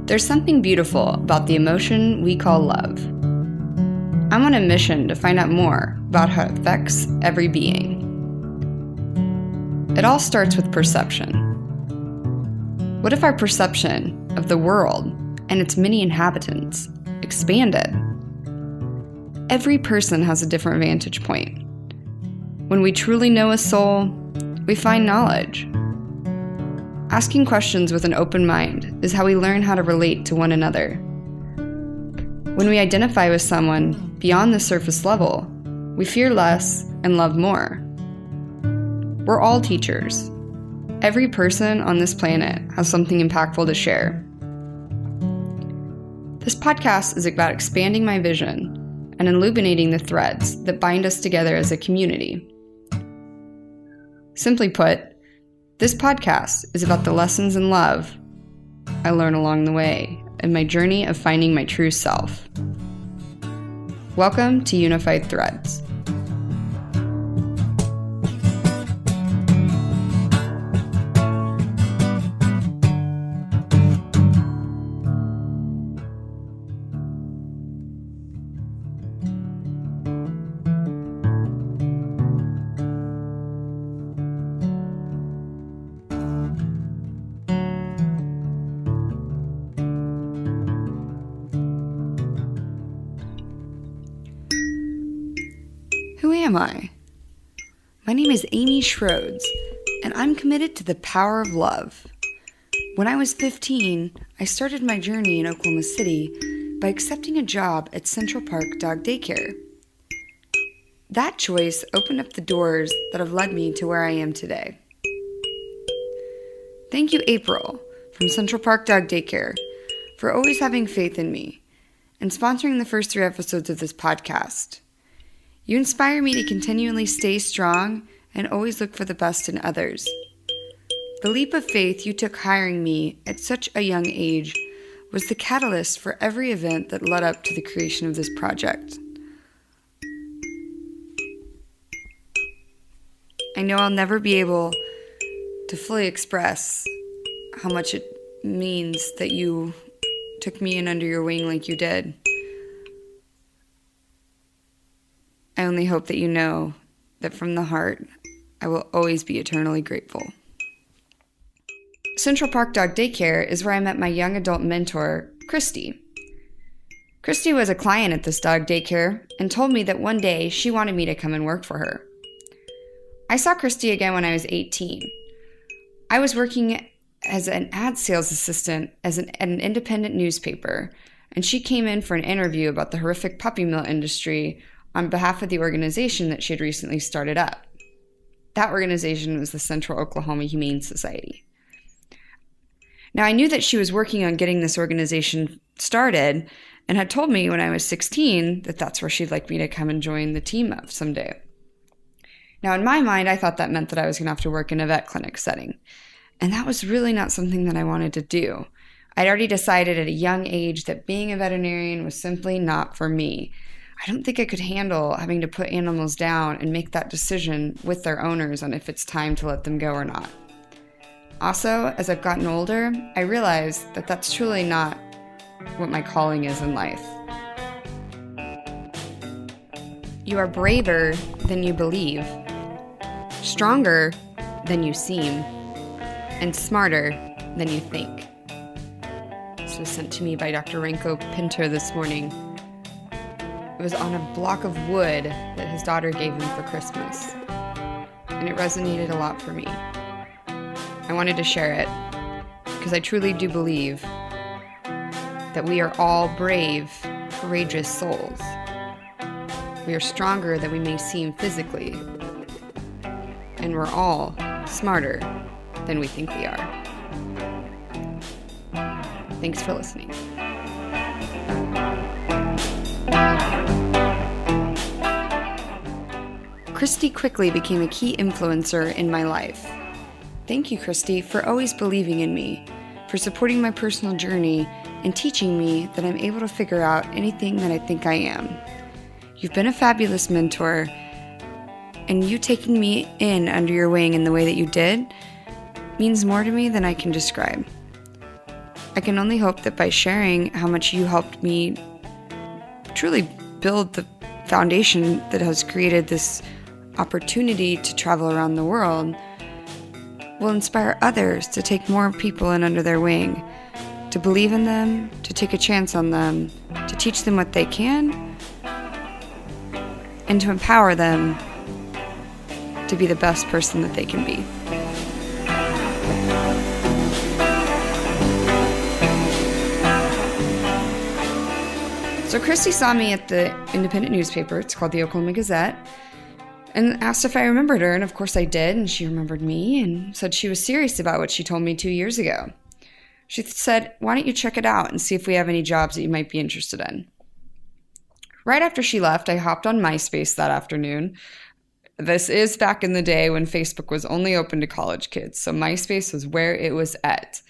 There's something beautiful about the emotion we call love. I'm on a mission to find out more about how it affects every being. It all starts with perception. What if our perception of the world and its many inhabitants expanded? Every person has a different vantage point. When we truly know a soul, we find knowledge. Asking questions with an open mind is how we learn how to relate to one another. When we identify with someone beyond the surface level, we fear less and love more. We're all teachers. Every person on this planet has something impactful to share. This podcast is about expanding my vision and illuminating the threads that bind us together as a community. Simply put, this podcast is about the lessons in love I learn along the way in my journey of finding my true self. Welcome to Unified Threads. Who am I? My name is Amy Shrodes, and I'm committed to the power of love. When I was 15, I started my journey in Oklahoma City by accepting a job at Central Park Dog Daycare. That choice opened up the doors that have led me to where I am today. Thank you, April, from Central Park Dog Daycare, for always having faith in me and sponsoring the first 3 episodes of this podcast. You inspire me to continually stay strong and always look for the best in others. The leap of faith you took hiring me at such a young age was the catalyst for every event that led up to the creation of this project. I know I'll never be able to fully express how much it means that you took me in under your wing like you did. I only hope that you know that from the heart, I will always be eternally grateful. Central Park Dog Daycare is where I met my young adult mentor, Christy. Christy was a client at this dog daycare and told me that one day she wanted me to come and work for her. I saw Christy again when I was 18. I was working as an ad sales assistant at an independent newspaper, and she came in for an interview about the horrific puppy mill industry on behalf of the organization that she had recently started up. That organization was the Central Oklahoma Humane Society. Now, I knew that she was working on getting this organization started and had told me when I was 16 that that's where she'd like me to come and join the team of someday. Now, in my mind, I thought that meant that I was going to have to work in a vet clinic setting, and that was really not something that I wanted to do. I'd already decided at a young age that being a veterinarian was simply not for me. I don't think I could handle having to put animals down and make that decision with their owners on if it's time to let them go or not. Also, as I've gotten older, I realized that that's truly not what my calling is in life. You are braver than you believe, stronger than you seem, and smarter than you think. This was sent to me by Dr. Renko Pinter this morning. It was on a block of wood that his daughter gave him for Christmas, and it resonated a lot for me. I wanted to share it because I truly do believe that we are all brave, courageous souls. We are stronger than we may seem physically, and we're all smarter than we think we are. Thanks for listening. Christy quickly became a key influencer in my life. Thank you, Christy, for always believing in me, for supporting my personal journey, and teaching me that I'm able to figure out anything that I think I am. You've been a fabulous mentor, and you taking me in under your wing in the way that you did means more to me than I can describe. I can only hope that by sharing how much you helped me truly build the foundation that has created this opportunity to travel around the world will inspire others to take more people in under their wing, to believe in them, to take a chance on them, to teach them what they can, and to empower them to be the best person that they can be. So Christy saw me at the independent newspaper, it's called the Oklahoma Gazette, and asked if I remembered her, and of course I did, and she remembered me, and said she was serious about what she told me 2 years ago. She said, why don't you check it out and see if we have any jobs that you might be interested in? Right after she left, I hopped on MySpace that afternoon. This is back in the day when Facebook was only open to college kids, so MySpace was where it was at.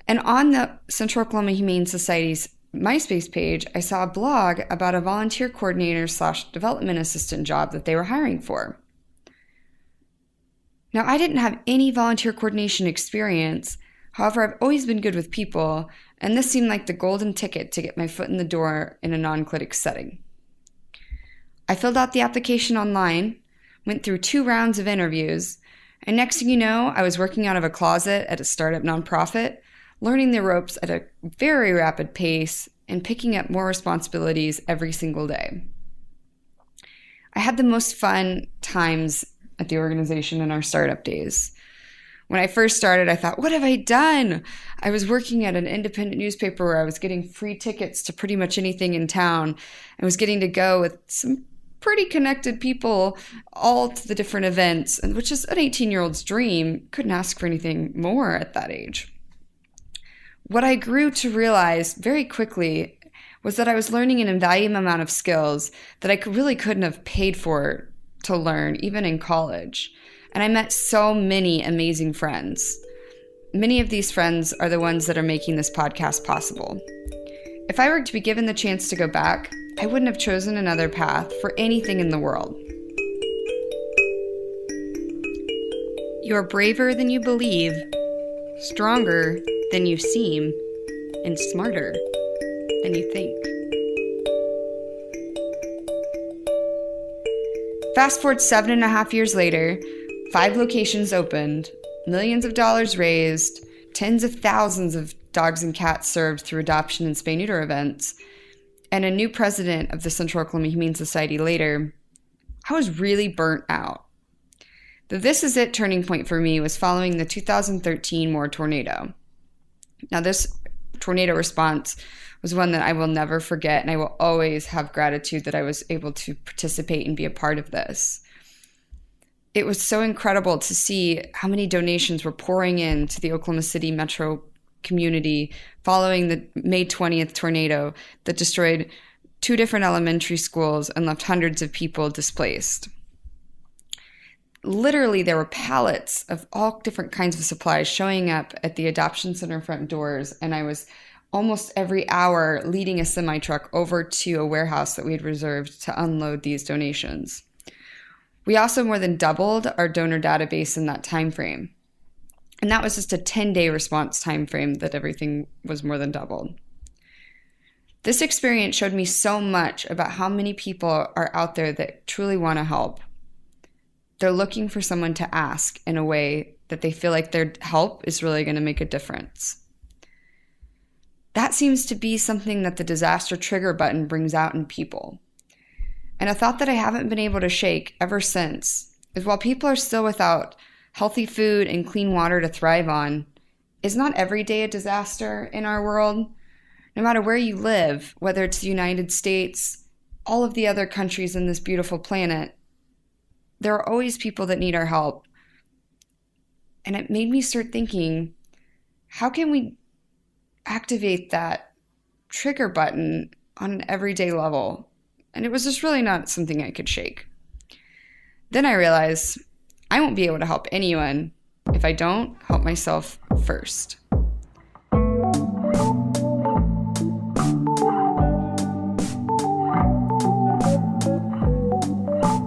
And on the Central Oklahoma Humane Society's MySpace page, I saw a blog about a volunteer coordinator / development assistant job that they were hiring for. Now, I didn't have any volunteer coordination experience. However, I've always been good with people, and this seemed like the golden ticket to get my foot in the door in a non-clinic setting. I filled out the application online, went through 2 rounds of interviews, and next thing you know, I was working out of a closet at a startup nonprofit, learning the ropes at a very rapid pace and picking up more responsibilities every single day. I had the most fun times at the organization in our startup days. When I first started, I thought, what have I done? I was working at an independent newspaper where I was getting free tickets to pretty much anything in town. I was getting to go with some pretty connected people all to the different events, which is an 18-year-old's dream. Couldn't ask for anything more at that age. What I grew to realize very quickly was that I was learning an invaluable amount of skills that I really couldn't have paid for to learn, even in college. And I met so many amazing friends. Many of these friends are the ones that are making this podcast possible. If I were to be given the chance to go back, I wouldn't have chosen another path for anything in the world. You are braver than you believe, stronger than you seem, and smarter than you think. Fast forward 7.5 years later, 5 locations opened, millions of dollars raised, tens of thousands of dogs and cats served through adoption and spay-neuter events, and a new president of the Central Oklahoma Humane Society later, I was really burnt out. The this is it turning point for me was following the 2013 Moore tornado. Now, this tornado response was one that I will never forget, and I will always have gratitude that I was able to participate and be a part of this. It was so incredible to see how many donations were pouring in to the Oklahoma City metro community following the May 20th tornado that destroyed 2 different elementary schools and left hundreds of people displaced. Literally, there were pallets of all different kinds of supplies showing up at the adoption center front doors, and I was almost every hour leading a semi-truck over to a warehouse that we had reserved to unload these donations. We also more than doubled our donor database in that time frame. And that was just a 10-day response time frame that everything was more than doubled. This experience showed me so much about how many people are out there that truly want to help. They're looking for someone to ask in a way that they feel like their help is really going to make a difference. That seems to be something that the disaster trigger button brings out in people. And a thought that I haven't been able to shake ever since is while people are still without healthy food and clean water to thrive on, is not every day a disaster in our world? No matter where you live, whether it's the United States, all of the other countries in this beautiful planet, there are always people that need our help. And it made me start thinking, how can we activate that trigger button on an everyday level? And it was just really not something I could shake. Then I realized I won't be able to help anyone if I don't help myself first.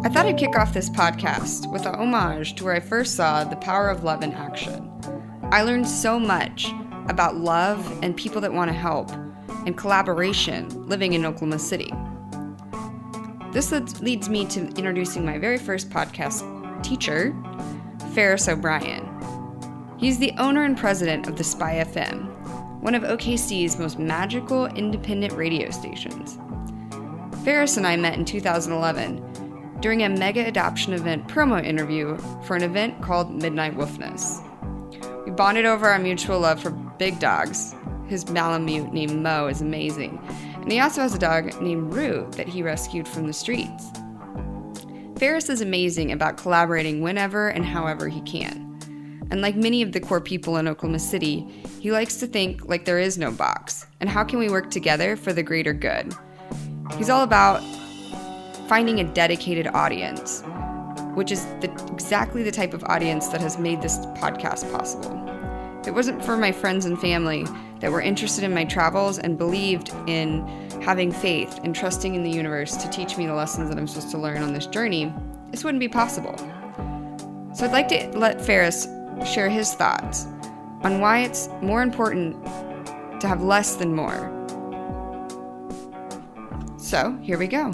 I thought I'd kick off this podcast with a homage to where I first saw the power of love in action. I learned so much about love and people that want to help, and collaboration living in Oklahoma City. This leads me to introducing my very first podcast teacher, Ferris O'Brien. He's the owner and president of the Spy FM, one of OKC's most magical independent radio stations. Ferris and I met in 2011 during a mega adoption event promo interview for an event called Midnight Woofness. We bonded over our mutual love for big dogs. His Malamute named Mo is amazing, and he also has a dog named Rue that he rescued from the streets. Ferris is amazing about collaborating whenever and however he can. And like many of the core people in Oklahoma City, he likes to think like there is no box, and how can we work together for the greater good? He's all about finding a dedicated audience, which is exactly the type of audience that has made this podcast possible. If it wasn't for my friends and family that were interested in my travels and believed in having faith and trusting in the universe to teach me the lessons that I'm supposed to learn on this journey, this wouldn't be possible. So I'd like to let Ferris share his thoughts on why it's more important to have less than more. So here we go.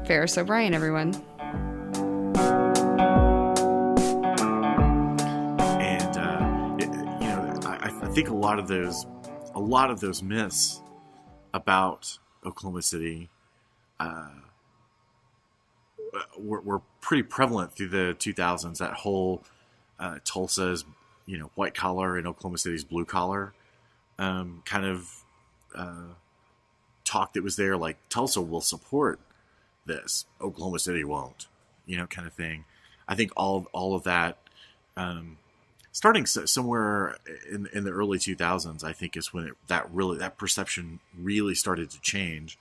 Ferris O'Brien, everyone. And I think a lot of those myths about Oklahoma City were pretty prevalent through the 2000s. That whole Tulsa's, white collar and Oklahoma City's blue collar kind of talk that was there, like Tulsa will support this, Oklahoma City won't, kind of thing. I think all of that, starting somewhere in the early 2000s, I think is when that perception really started to change.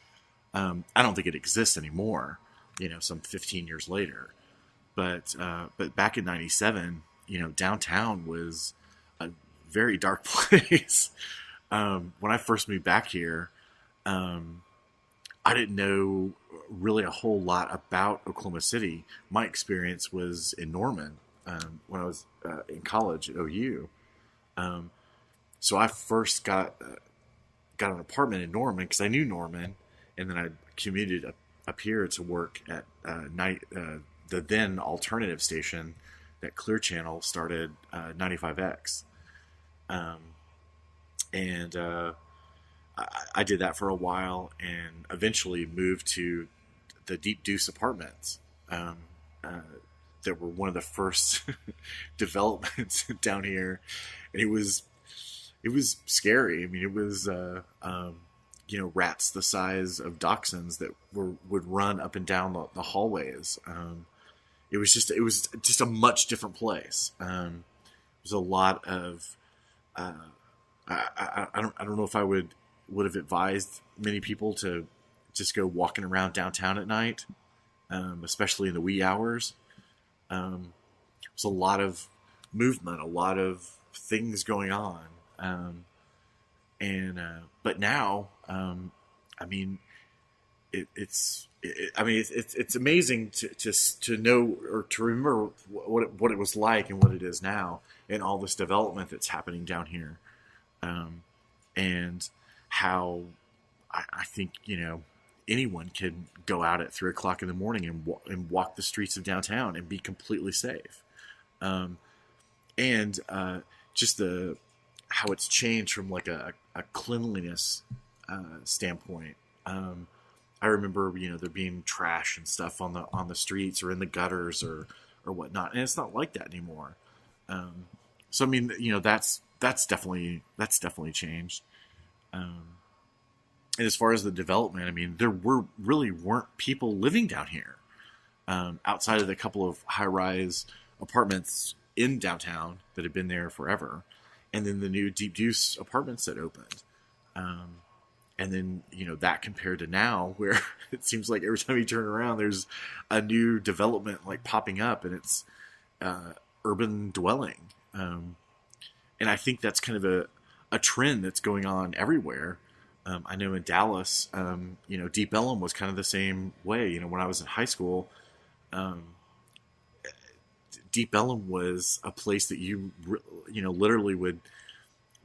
I don't think it exists anymore, some 15 years later, but back in '97, downtown was a very dark place. When I first moved back here, I didn't know really a whole lot about Oklahoma City. My experience was in Norman when I was in college at OU. So I first got an apartment in Norman because I knew Norman, and then I commuted up here to work at the then alternative station that Clear Channel started, 95X. I did that for a while and eventually moved to the Deep Deuce apartments that were one of the first developments down here. And it was scary. I mean, it was, rats the size of dachshunds that would run up and down the hallways. It was just a much different place. It was a lot of, I don't know if I would have advised many people to just go walking around downtown at night, especially in the wee hours. There's a lot of movement, a lot of things going on. But now, it's amazing to know or to remember what it was like and what it is now, and all this development that's happening down here, and how I think anyone can go out at 3:00 in the morning and walk the streets of downtown and be completely safe, and just how it's changed from like a cleanliness standpoint. I remember, there being trash and stuff on the streets or in the gutters or whatnot, and it's not like that anymore. So I mean, that's definitely changed. And as far as the development, I mean, there weren't people living down here outside of the couple of high-rise apartments in downtown that had been there forever, and then the new Deep Deuce apartments that opened. And then, that compared to now, where it seems like every time you turn around, there's a new development like popping up, and it's urban dwelling. And I think that's kind of a trend that's going on everywhere. I know in Dallas, Deep Ellum was kind of the same way. When I was in high school, Deep Ellum was a place that you literally would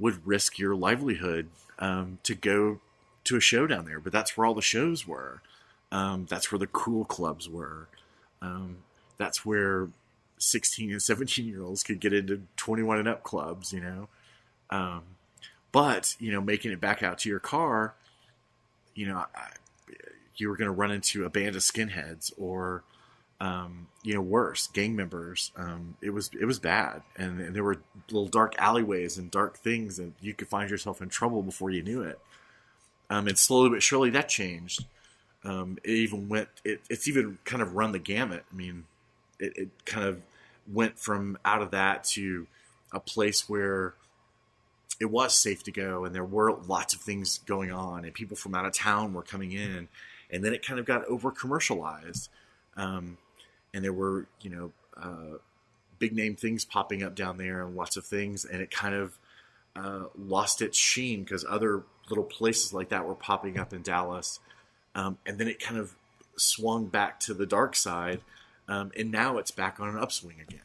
would risk your livelihood to go to a show down there. But that's where all the shows were. That's where the cool clubs were. That's where 16 and 17-year-olds could get into 21 and up clubs, But, making it back out to your car, you were going to run into a band of skinheads or, worse, gang members. It was bad. And there were little dark alleyways and dark things, and you could find yourself in trouble before you knew it. And slowly but surely that changed. It's even kind of run the gamut. I mean, it kind of went from out of that to a place where it was safe to go, and there were lots of things going on, and people from out of town were coming in, and then it kind of got over commercialized, and there were big name things popping up down there and lots of things, and it kind of lost its sheen because other little places like that were popping up in Dallas, and then it kind of swung back to the dark side, and now it's back on an upswing again.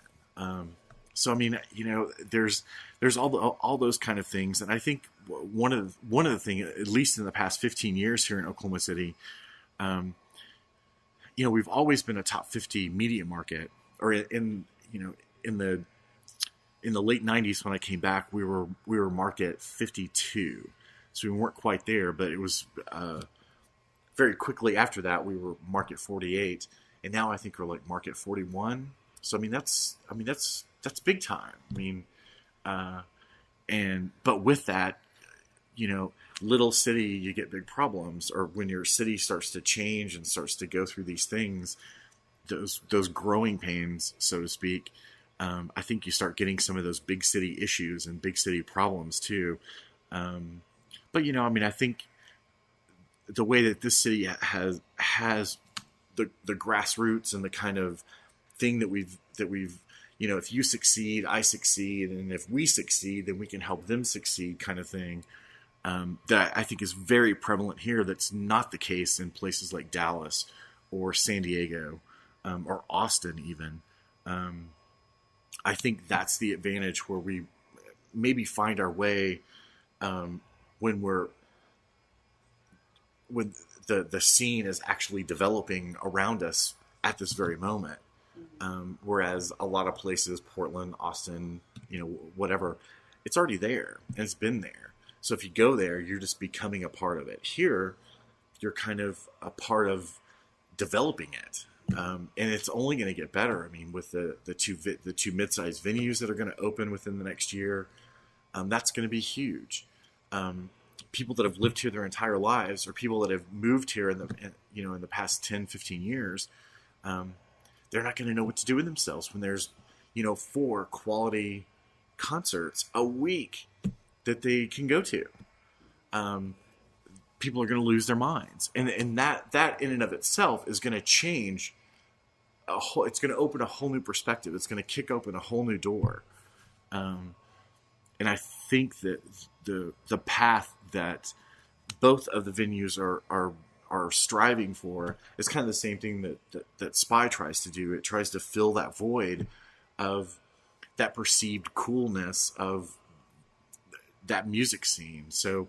So I mean, there's all those kind of things, and I think one of the things, at least in the past 15 years here in Oklahoma City, we've always been a top 50 media market, or in the late 90s when I came back, we were market 52, so we weren't quite there, but it was very quickly after that we were market 48, and now I think we're like market 41. So I mean that's big time. I mean, but with that, little city, you get big problems, or when your city starts to change and starts to go through these things, those growing pains, so to speak. I think you start getting some of those big city issues and big city problems too. But I think the way that this city has the grassroots and the kind of thing that we've if you succeed, I succeed, and if we succeed, then we can help them succeed, kind of thing. That I think is very prevalent here. That's not the case in places like Dallas or San Diego or Austin even. I think that's the advantage where we maybe find our way when the scene is actually developing around us at this very moment. Whereas a lot of places, Portland, Austin, whatever, it's already there and it's been there. So if you go there, you're just becoming a part of it. Here, you're kind of a part of developing it. And it's only going to get better. I mean, with the two mid-sized venues that are going to open within the next year, that's going to be huge. People that have lived here their entire lives, or people that have moved here in the past 10, 15 years, they're not going to know what to do with themselves when there's 4 quality concerts a week that they can go to. People are going to lose their minds, and that in and of itself is going to change it's going to open a whole new perspective. It's going to kick open a whole new door. And I think that the path that both of the venues are striving for is kind of the same thing that Spy tries to do. It tries to fill that void of that perceived coolness of that music scene. So,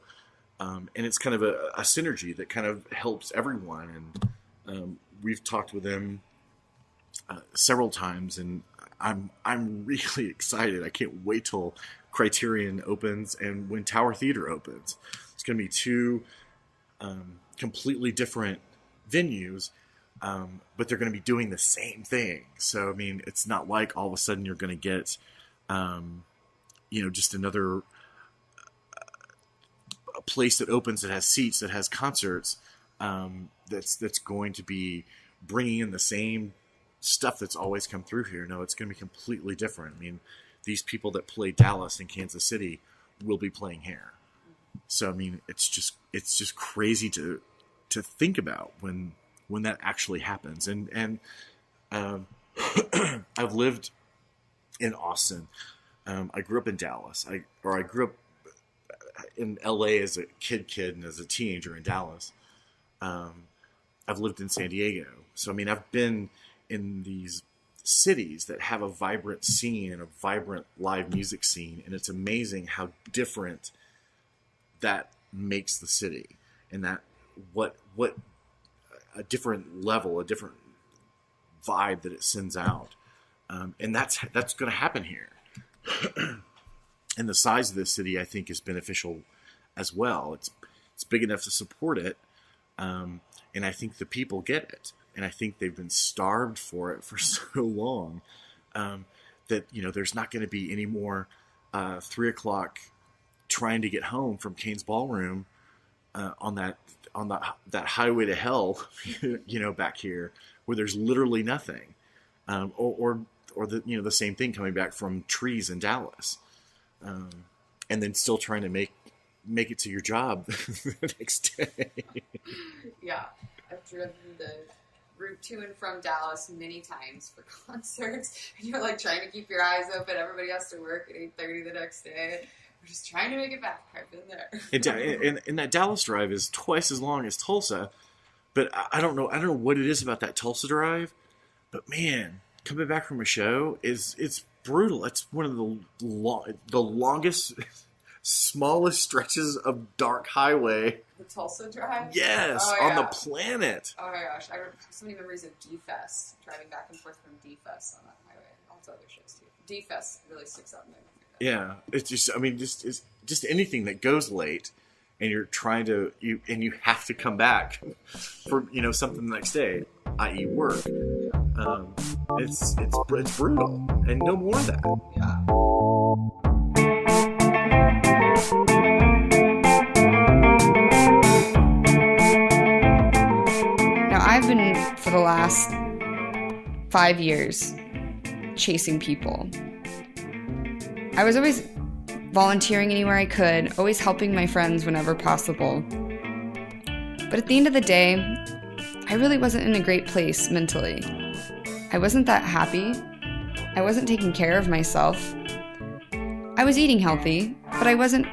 and it's kind of a synergy that kind of helps everyone. And we've talked with them several times, and I'm really excited. I can't wait till Criterion opens and when Tower Theater opens. It's going to be 2 completely different venues, but they're going to be doing the same thing. So, I mean, it's not like all of a sudden you're going to get, just another a place that opens that has seats, that has concerts, that's going to be bringing in the same stuff that's always come through here. No, it's going to be completely different. I mean, these people that play Dallas and Kansas City will be playing here. So, I mean, it's just crazy to think about when that actually happens. And I've lived in Austin. I grew up in Dallas. I grew up in LA as a kid and as a teenager in Dallas. I've lived in San Diego. So, I mean, I've been in these cities that have a vibrant scene and a vibrant live music scene, and it's amazing how different that makes the city, and that what a different level, a different vibe that it sends out, and that's going to happen here. And the size of this city, I think, is beneficial as well. It's big enough to support it, and I think the people get it. And I think they've been starved for it for so long, that, you know, there's not going to be any more 3 o'clock trying to get home from Kane's Ballroom on that highway to hell, you know, back here where there's literally nothing, or the, you know, the same thing coming back from trees in Dallas, and then still trying to make it to your job the next day. Yeah, I've driven the route to and from Dallas many times for concerts, and you're like trying to keep your eyes open. Everybody has to work at 8:30 the next day. We're just trying to make it back. I've been there. And that Dallas drive is twice as long as Tulsa, but I don't know what it is about that Tulsa drive, but man, coming back from a show it's brutal. It's one of the longest, smallest stretches of dark highway. The Tulsa drive? Yes, on the planet. Oh my gosh. I have so many memories of D-Fest, driving back and forth from D-Fest on that highway. Also other shows too. D-Fest really sticks out in my memory. Yeah, it's just, I mean, just anything that goes late, and you're trying to, you have to come back for, you know, something the next day, i.e. work. It's brutal, and no more of that. Yeah. Now, I've been, for the last 5 years, chasing people. I was always volunteering anywhere I could, always helping my friends whenever possible. But at the end of the day, I really wasn't in a great place mentally. I wasn't that happy. I wasn't taking care of myself. I was eating healthy, but I wasn't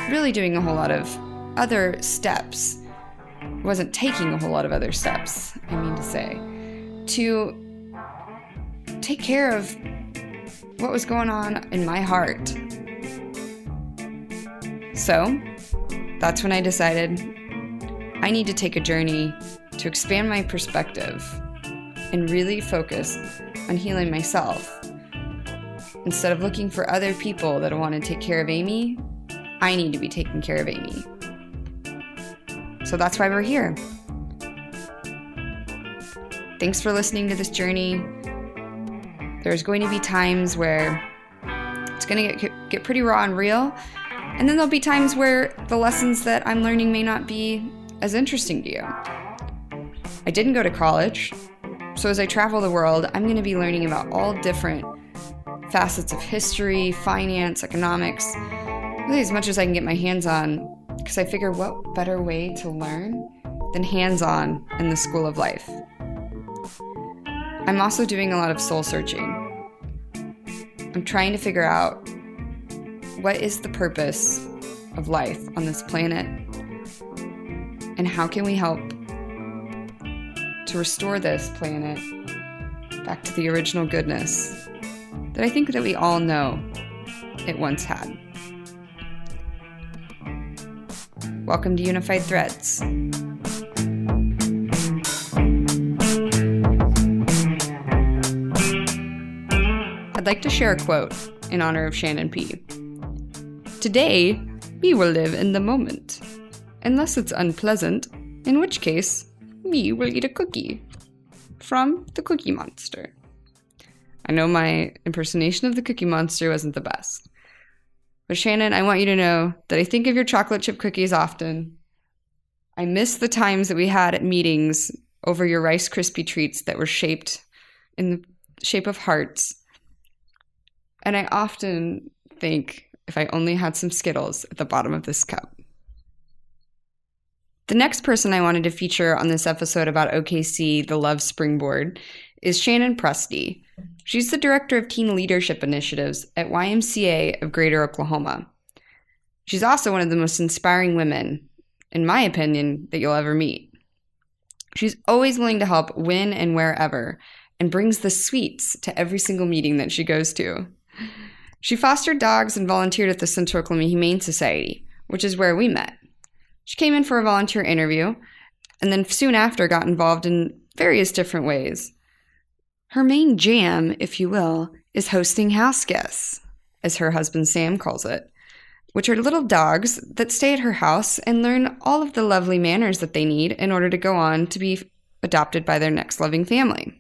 really doing a whole lot of other steps. I wasn't taking a whole lot of other steps, I mean to say, to take care of what was going on in my heart. So, that's when I decided I need to take a journey to expand my perspective and really focus on healing myself. Instead of looking for other people that want to take care of Amy, I need to be taking care of Amy. So that's why we're here. Thanks for listening to this journey. There's going to be times where it's going to get pretty raw and real, and then there'll be times where the lessons that I'm learning may not be as interesting to you. I didn't go to college, so as I travel the world, I'm going to be learning about all different facets of history, finance, economics, really as much as I can get my hands on, because I figure what better way to learn than hands-on in the school of life. I'm also doing a lot of soul searching. I'm trying to figure out what is the purpose of life on this planet, and how can we help to restore this planet back to the original goodness that I think that we all know it once had. Welcome to Unified Threads. I'd like to share a quote in honor of Shannon P. Today, we will live in the moment, unless it's unpleasant, in which case, we will eat a cookie. From the Cookie Monster. I know my impersonation of the Cookie Monster wasn't the best. But Shannon, I want you to know that I think of your chocolate chip cookies often. I miss the times that we had at meetings over your Rice Krispie treats that were shaped in the shape of hearts. And I often think if I only had some Skittles at the bottom of this cup. The next person I wanted to feature on this episode about OKC, the Love Springboard, is Shannon Presti. She's the Director of Teen Leadership Initiatives at YMCA of Greater Oklahoma. She's also one of the most inspiring women, in my opinion, that you'll ever meet. She's always willing to help when and wherever, and brings the sweets to every single meeting that she goes to. She fostered dogs and volunteered at the Central Oklahoma Humane Society, which is where we met. She came in for a volunteer interview, and then soon after got involved in various different ways. Her main jam, if you will, is hosting house guests, as her husband Sam calls it, which are little dogs that stay at her house and learn all of the lovely manners that they need in order to go on to be adopted by their next loving family.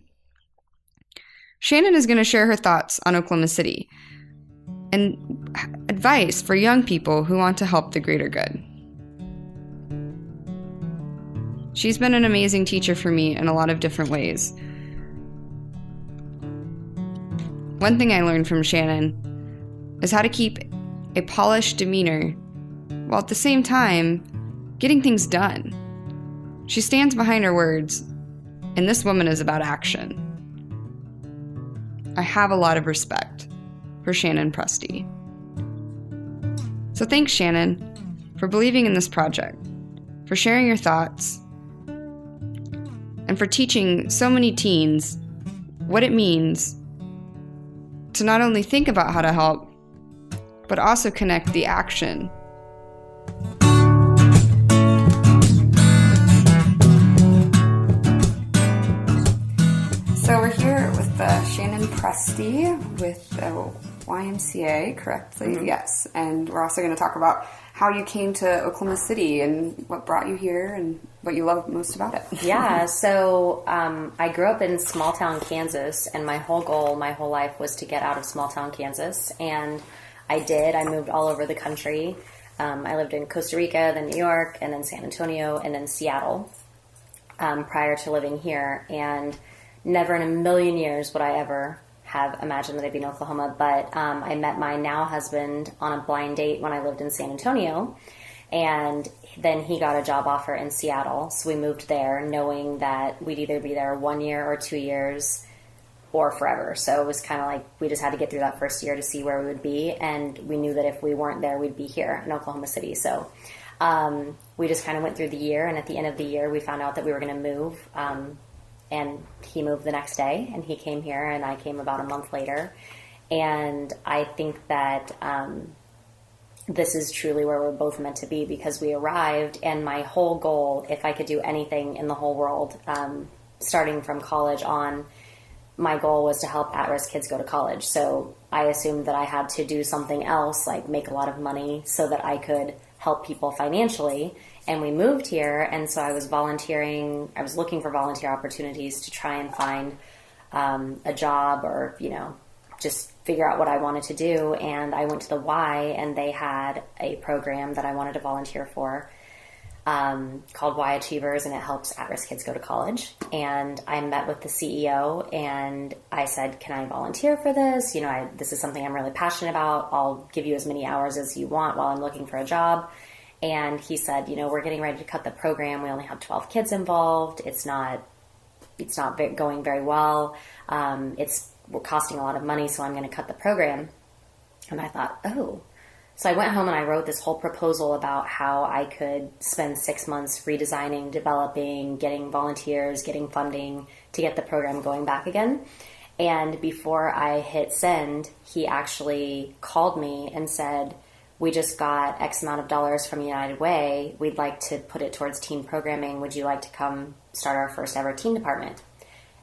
Shannon is going to share her thoughts on Oklahoma City and advice for young people who want to help the greater good. She's been an amazing teacher for me in a lot of different ways. One thing I learned from Shannon is how to keep a polished demeanor while at the same time getting things done. She stands behind her words, and this woman is about action. I have a lot of respect for Shannon Presti. So thanks, Shannon, for believing in this project, for sharing your thoughts, and for teaching so many teens what it means to not only think about how to help, but also connect the action. So we're here with Shannon Presti with YMCA, correctly? Mm-hmm. Yes. And we're also going to talk about how you came to Oklahoma City and what brought you here and what you love most about it. Yeah, so I grew up in small town Kansas, and my whole goal my whole life was to get out of small town Kansas, and I did. I moved all over the country. I lived in Costa Rica, then New York, and then San Antonio, and then Seattle prior to living here, and never in a million years would I ever have imagined that I'd be in Oklahoma, but I met my now husband on a blind date when I lived in San Antonio, and then he got a job offer in Seattle, so we moved there knowing that we'd either be there 1 year or 2 years or forever. So it was kind of like we just had to get through that first year to see where we would be, and we knew that if we weren't there, we'd be here in Oklahoma City. So we just kind of went through the year, and at the end of the year, we found out that we were going to move, and he moved the next day, and he came here, and I came about a month later. And I think that this is truly where we're both meant to be, because we arrived, and my whole goal, if I could do anything in the whole world, starting from college on, my goal was to help at-risk kids go to college. So I assumed that I had to do something else, like make a lot of money so that I could help people financially. And we moved here, and so I was volunteering. I was looking for volunteer opportunities to try and find a job, or, just figure out what I wanted to do. And I went to the Y, and they had a program that I wanted to volunteer for called Y Achievers, and it helps at-risk kids go to college. And I met with the CEO, and I said, can I volunteer for this? This is something I'm really passionate about. I'll give you as many hours as you want while I'm looking for a job. And he said, we're getting ready to cut the program. We only have 12 kids involved. It's not going very well. We're costing a lot of money, so I'm going to cut the program. And I thought, oh. So I went home and I wrote this whole proposal about how I could spend 6 months redesigning, developing, getting volunteers, getting funding to get the program going back again. And before I hit send, he actually called me and said, we just got X amount of dollars from United Way. We'd like to put it towards teen programming. Would you like to come start our first ever teen department?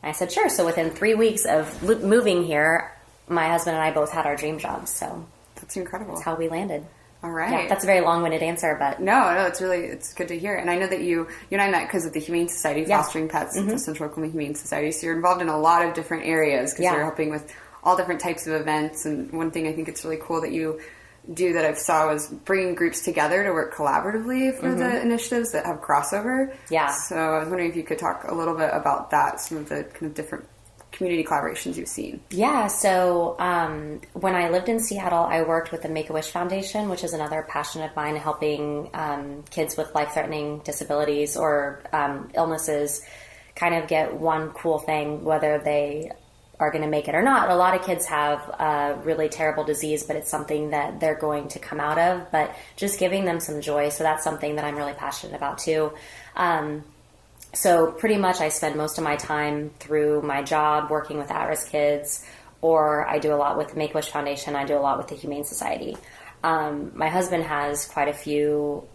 And I said, sure. So within 3 weeks of moving here, my husband and I both had our dream jobs. So that's incredible. That's how we landed. All right. Yeah, that's a very long-winded answer, but no, it's good to hear. And I know that you and I met because of the Humane Society, fostering pets at the Central Oklahoma Humane Society. So you're involved in a lot of different areas because you're helping with all different types of events. And one thing I think it's really cool that you do that I saw was bringing groups together to work collaboratively for the initiatives that have crossover. Yeah. So I was wondering if you could talk a little bit about that, some of the kind of different community collaborations you've seen. Yeah. So when I lived in Seattle, I worked with the Make-A-Wish Foundation, which is another passion of mine, helping kids with life-threatening disabilities or illnesses kind of get one cool thing, whether they are going to make it or not. A lot of kids have a really terrible disease, but it's something that they're going to come out of, but just giving them some joy. So that's something that I'm really passionate about too. So pretty much I spend most of my time through my job working with at-risk kids, or I do a lot with the Make-A-Wish Foundation. I do a lot with the Humane Society. My husband has quite a few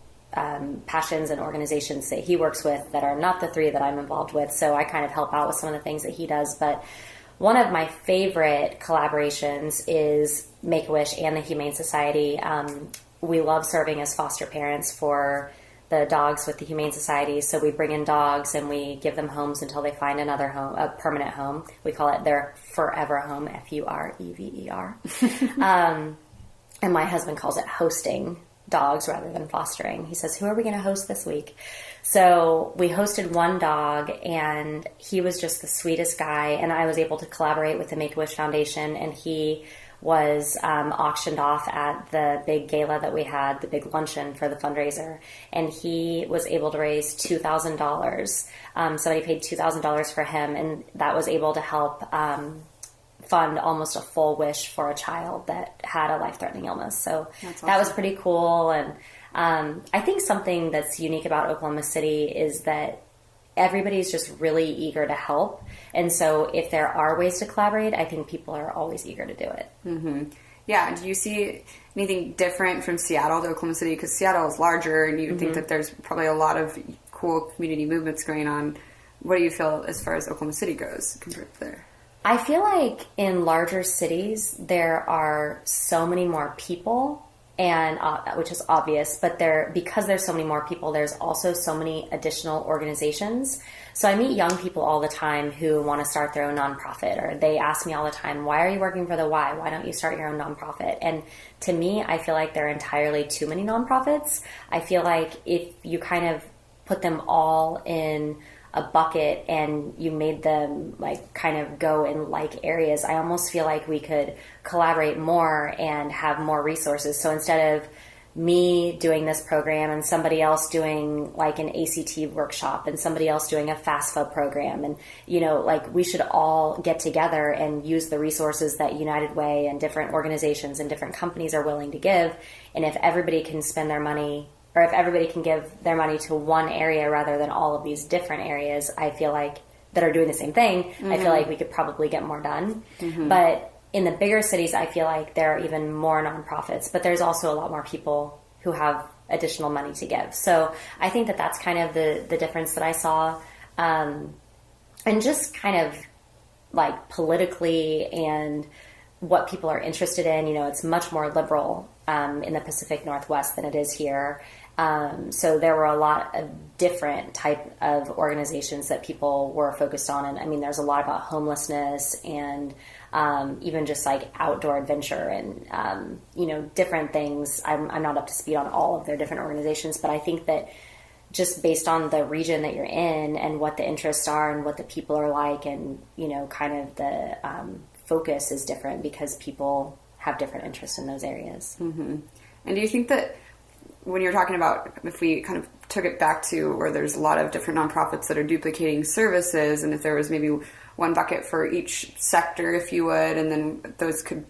passions and organizations that he works with that are not the three that I'm involved with. So I kind of help out with some of the things that he does. But one of my favorite collaborations is Make-A-Wish and the Humane Society. We love serving as foster parents for the dogs with the Humane Society. So we bring in dogs and we give them homes until they find another home, a permanent home. We call it their forever home, Furever. And my husband calls it hosting dogs rather than fostering. He says, who are we going to host this week? So we hosted one dog, and he was just the sweetest guy. And I was able to collaborate with the Make-A-Wish Foundation, and he was auctioned off at the big gala that we had, the big luncheon for the fundraiser. And he was able to raise $2,000. Somebody paid $2,000 for him, and that was able to help fund almost a full wish for a child that had a life-threatening illness. So awesome. That was pretty cool. And I think something that's unique about Oklahoma City is that everybody's just really eager to help. And so if there are ways to collaborate, I think people are always eager to do it. Mm-hmm. Yeah. Do you see anything different from Seattle to Oklahoma City? Because Seattle is larger, and you think that there's probably a lot of cool community movements going on. What do you feel as far as Oklahoma City goes compared to there? I feel like in larger cities, there are so many more people, and which is obvious, but because there's so many more people, there's also so many additional organizations. So I meet young people all the time who want to start their own nonprofit, or they ask me all the time, why are you working for the Y? Why don't you start your own nonprofit? And to me, I feel like there are entirely too many nonprofits. I feel like if you kind of put them all in a bucket and you made them like kind of go in like areas, I almost feel like we could collaborate more and have more resources. So instead of me doing this program and somebody else doing like an ACT workshop and somebody else doing a FAFSA program, and like we should all get together and use the resources that United Way and different organizations and different companies are willing to give. And if everybody can spend their money, or if everybody can give their money to one area rather than all of these different areas, I feel like, that are doing the same thing, mm-hmm. I feel like we could probably get more done. Mm-hmm. But in the bigger cities, I feel like there are even more nonprofits, but there's also a lot more people who have additional money to give. So I think that that's kind of the difference that I saw. And just kind of like politically and what people are interested in, it's much more liberal in the Pacific Northwest than it is here. So there were a lot of different type of organizations that people were focused on. And I mean, there's a lot about homelessness and even just like outdoor adventure and, different things. I'm not up to speed on all of their different organizations, but I think that just based on the region that you're in and what the interests are and what the people are like, and, kind of the focus is different because people have different interests in those areas. Mm-hmm. And do you think that when you're talking about, if we kind of took it back to where there's a lot of different nonprofits that are duplicating services, and if there was maybe one bucket for each sector, if you would, and then those could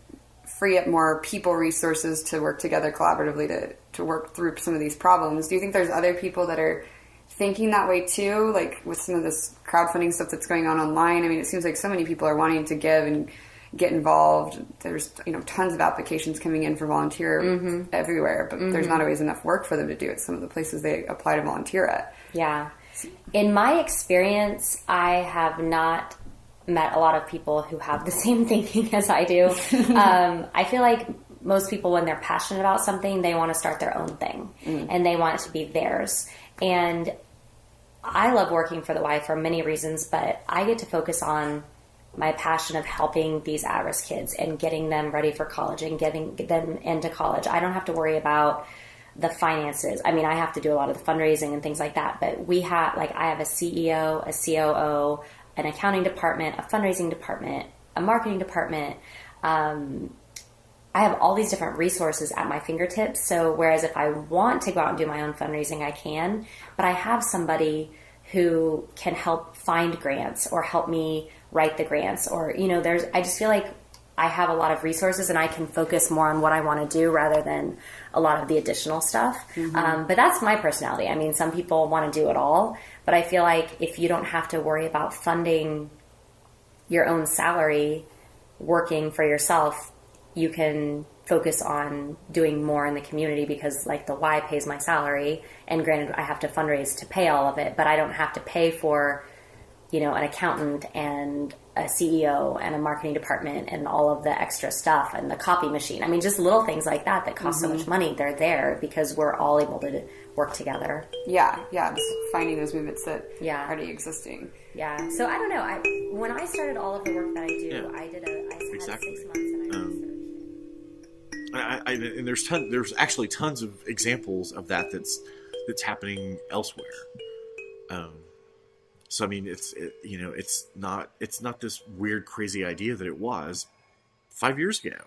free up more people resources to work together collaboratively to work through some of these problems, do you think there's other people that are thinking that way too, like with some of this crowdfunding stuff that's going on online? I mean, it seems like so many people are wanting to give and get involved. There's tons of applications coming in for volunteer mm-hmm. everywhere, but mm-hmm. there's not always enough work for them to do it. Some of the places they apply to volunteer at. Yeah. In my experience, I have not met a lot of people who have the same thinking as I do. I feel like most people, when they're passionate about something, they want to start their own thing and they want it to be theirs. And I love working for the Y for many reasons, but I get to focus on my passion of helping these at-risk kids and getting them ready for college and getting them into college. I don't have to worry about the finances. I mean, I have to do a lot of the fundraising and things like that, but I have a CEO, a COO, an accounting department, a fundraising department, a marketing department. I have all these different resources at my fingertips. So whereas if I want to go out and do my own fundraising, I can, but I have somebody who can help find grants or help me write the grants, or, I just feel like I have a lot of resources and I can focus more on what I want to do rather than a lot of the additional stuff. But that's my personality. I mean, some people want to do it all, but I feel like if you don't have to worry about funding your own salary, working for yourself, you can focus on doing more in the community because like the Y pays my salary, and granted I have to fundraise to pay all of it, but I don't have to pay for, you know, an accountant and a CEO and a marketing department and all of the extra stuff and the copy machine. I mean, just little things like that that cost so much money. They're there because we're all able to work together. Yeah. Just finding those movements that are already existing. Yeah. So I don't know. When I started all of the work that I do, I had 6 months and I and there's actually tons of examples of that's happening elsewhere. So I mean, it's not this weird, crazy idea that it was 5 years ago,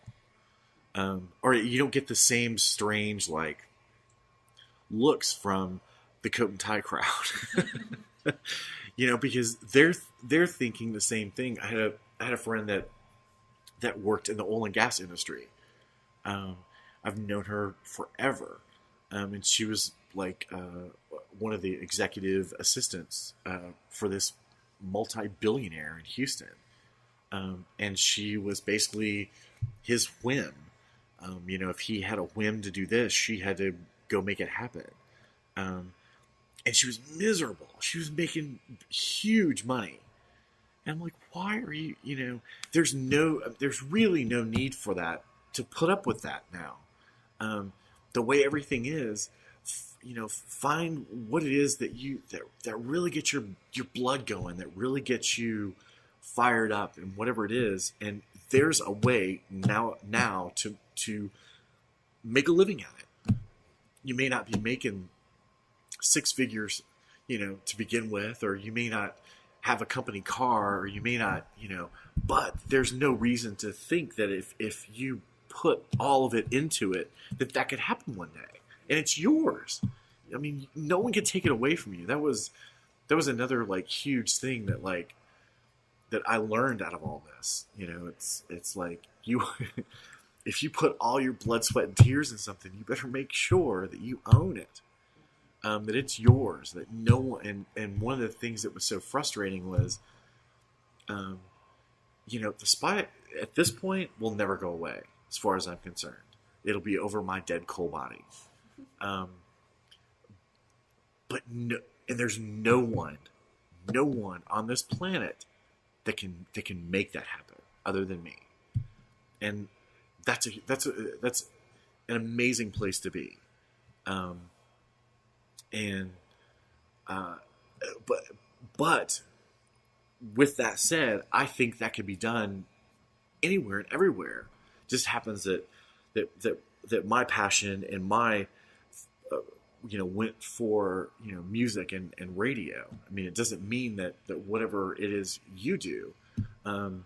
or you don't get the same strange like looks from the coat and tie crowd, because they're thinking the same thing. I had a friend that worked in the oil and gas industry. I've known her forever, and she was like one of the executive assistants for this multi-billionaire in Houston, and she was basically his whim. If he had a whim to do this, she had to go make it happen. And she was miserable. She was making huge money. And I'm like, why are you, there's really no need for that, to put up with that now. The way everything is, find what it is that really gets your blood going, that really gets you fired up, and whatever it is. And there's a way now to make a living at it. You may not be making 6 figures, to begin with, or you may not have a company car, or you may not, but there's no reason to think that if you put all of it into it, that could happen one day, and it's yours. I mean, no one can take it away from you. That was another like huge thing that I learned out of all this. It's like if you put all your blood, sweat, and tears in something, you better make sure that you own it, that it's yours, that no one. And one of the things that was so frustrating was, the spot at this point will never go away, as far as I'm concerned. It'll be over my dead coal body. But there's no one on this planet that can make that happen other than me. And that's an amazing place to be. But with that said, I think that can be done anywhere and everywhere. Just happens that my passion and my went for music and radio. I mean, it doesn't mean that whatever it is you do that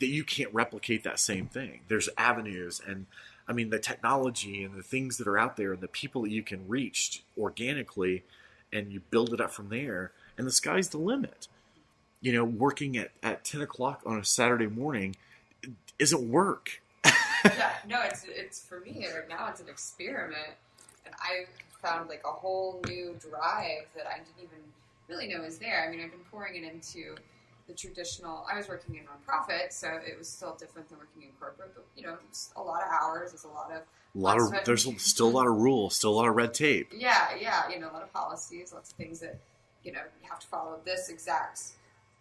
you can't replicate that same thing. There's avenues, and I mean the technology and the things that are out there and the people that you can reach organically, and you build it up from there, and the sky's the limit. Working at 10 o'clock on a Saturday morning isn't work. Yeah, no, it's for me right now. It's an experiment, and I found like a whole new drive that I didn't even really know was there. I mean, I've been pouring it into the traditional. I was working in nonprofit, so it was still different than working in corporate. But it's a lot of hours. There's a lot of there's still a lot of rules, still a lot of red tape. Yeah, a lot of policies, lots of things that you have to follow this exact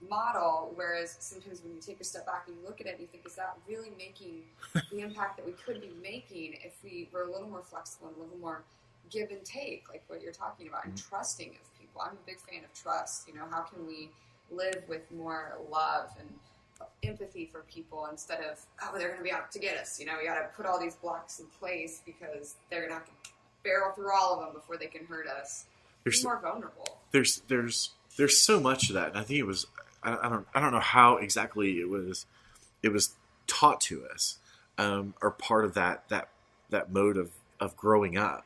model, whereas sometimes when you take a step back and you look at it and you think, is that really making the impact that we could be making if we were a little more flexible and a little more give and take, like what you're talking about, and trusting of people. I'm a big fan of trust. How can we live with more love and empathy for people instead of, they're going to be out to get us. We got to put all these blocks in place because they're going to have to barrel through all of them before they can hurt us. Be more vulnerable. There's so much of that, and I think it was. I don't know how exactly it was taught to us, or part of that mode of growing up,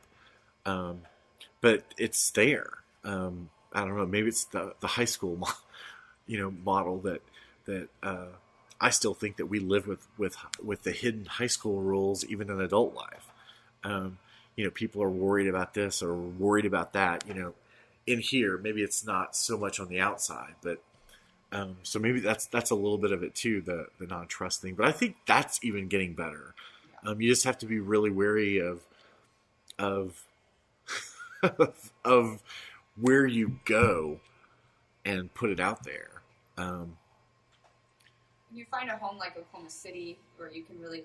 but it's there. I don't know. Maybe it's the high school model that I still think that we live with the hidden high school rules, even in adult life. People are worried about this or worried about that, in here. Maybe it's not so much on the outside, but so maybe that's a little bit of it too, the non-trust thing. But I think that's even getting better. You just have to be really wary of of where you go and put it out there. When you find a home like Oklahoma City where you can really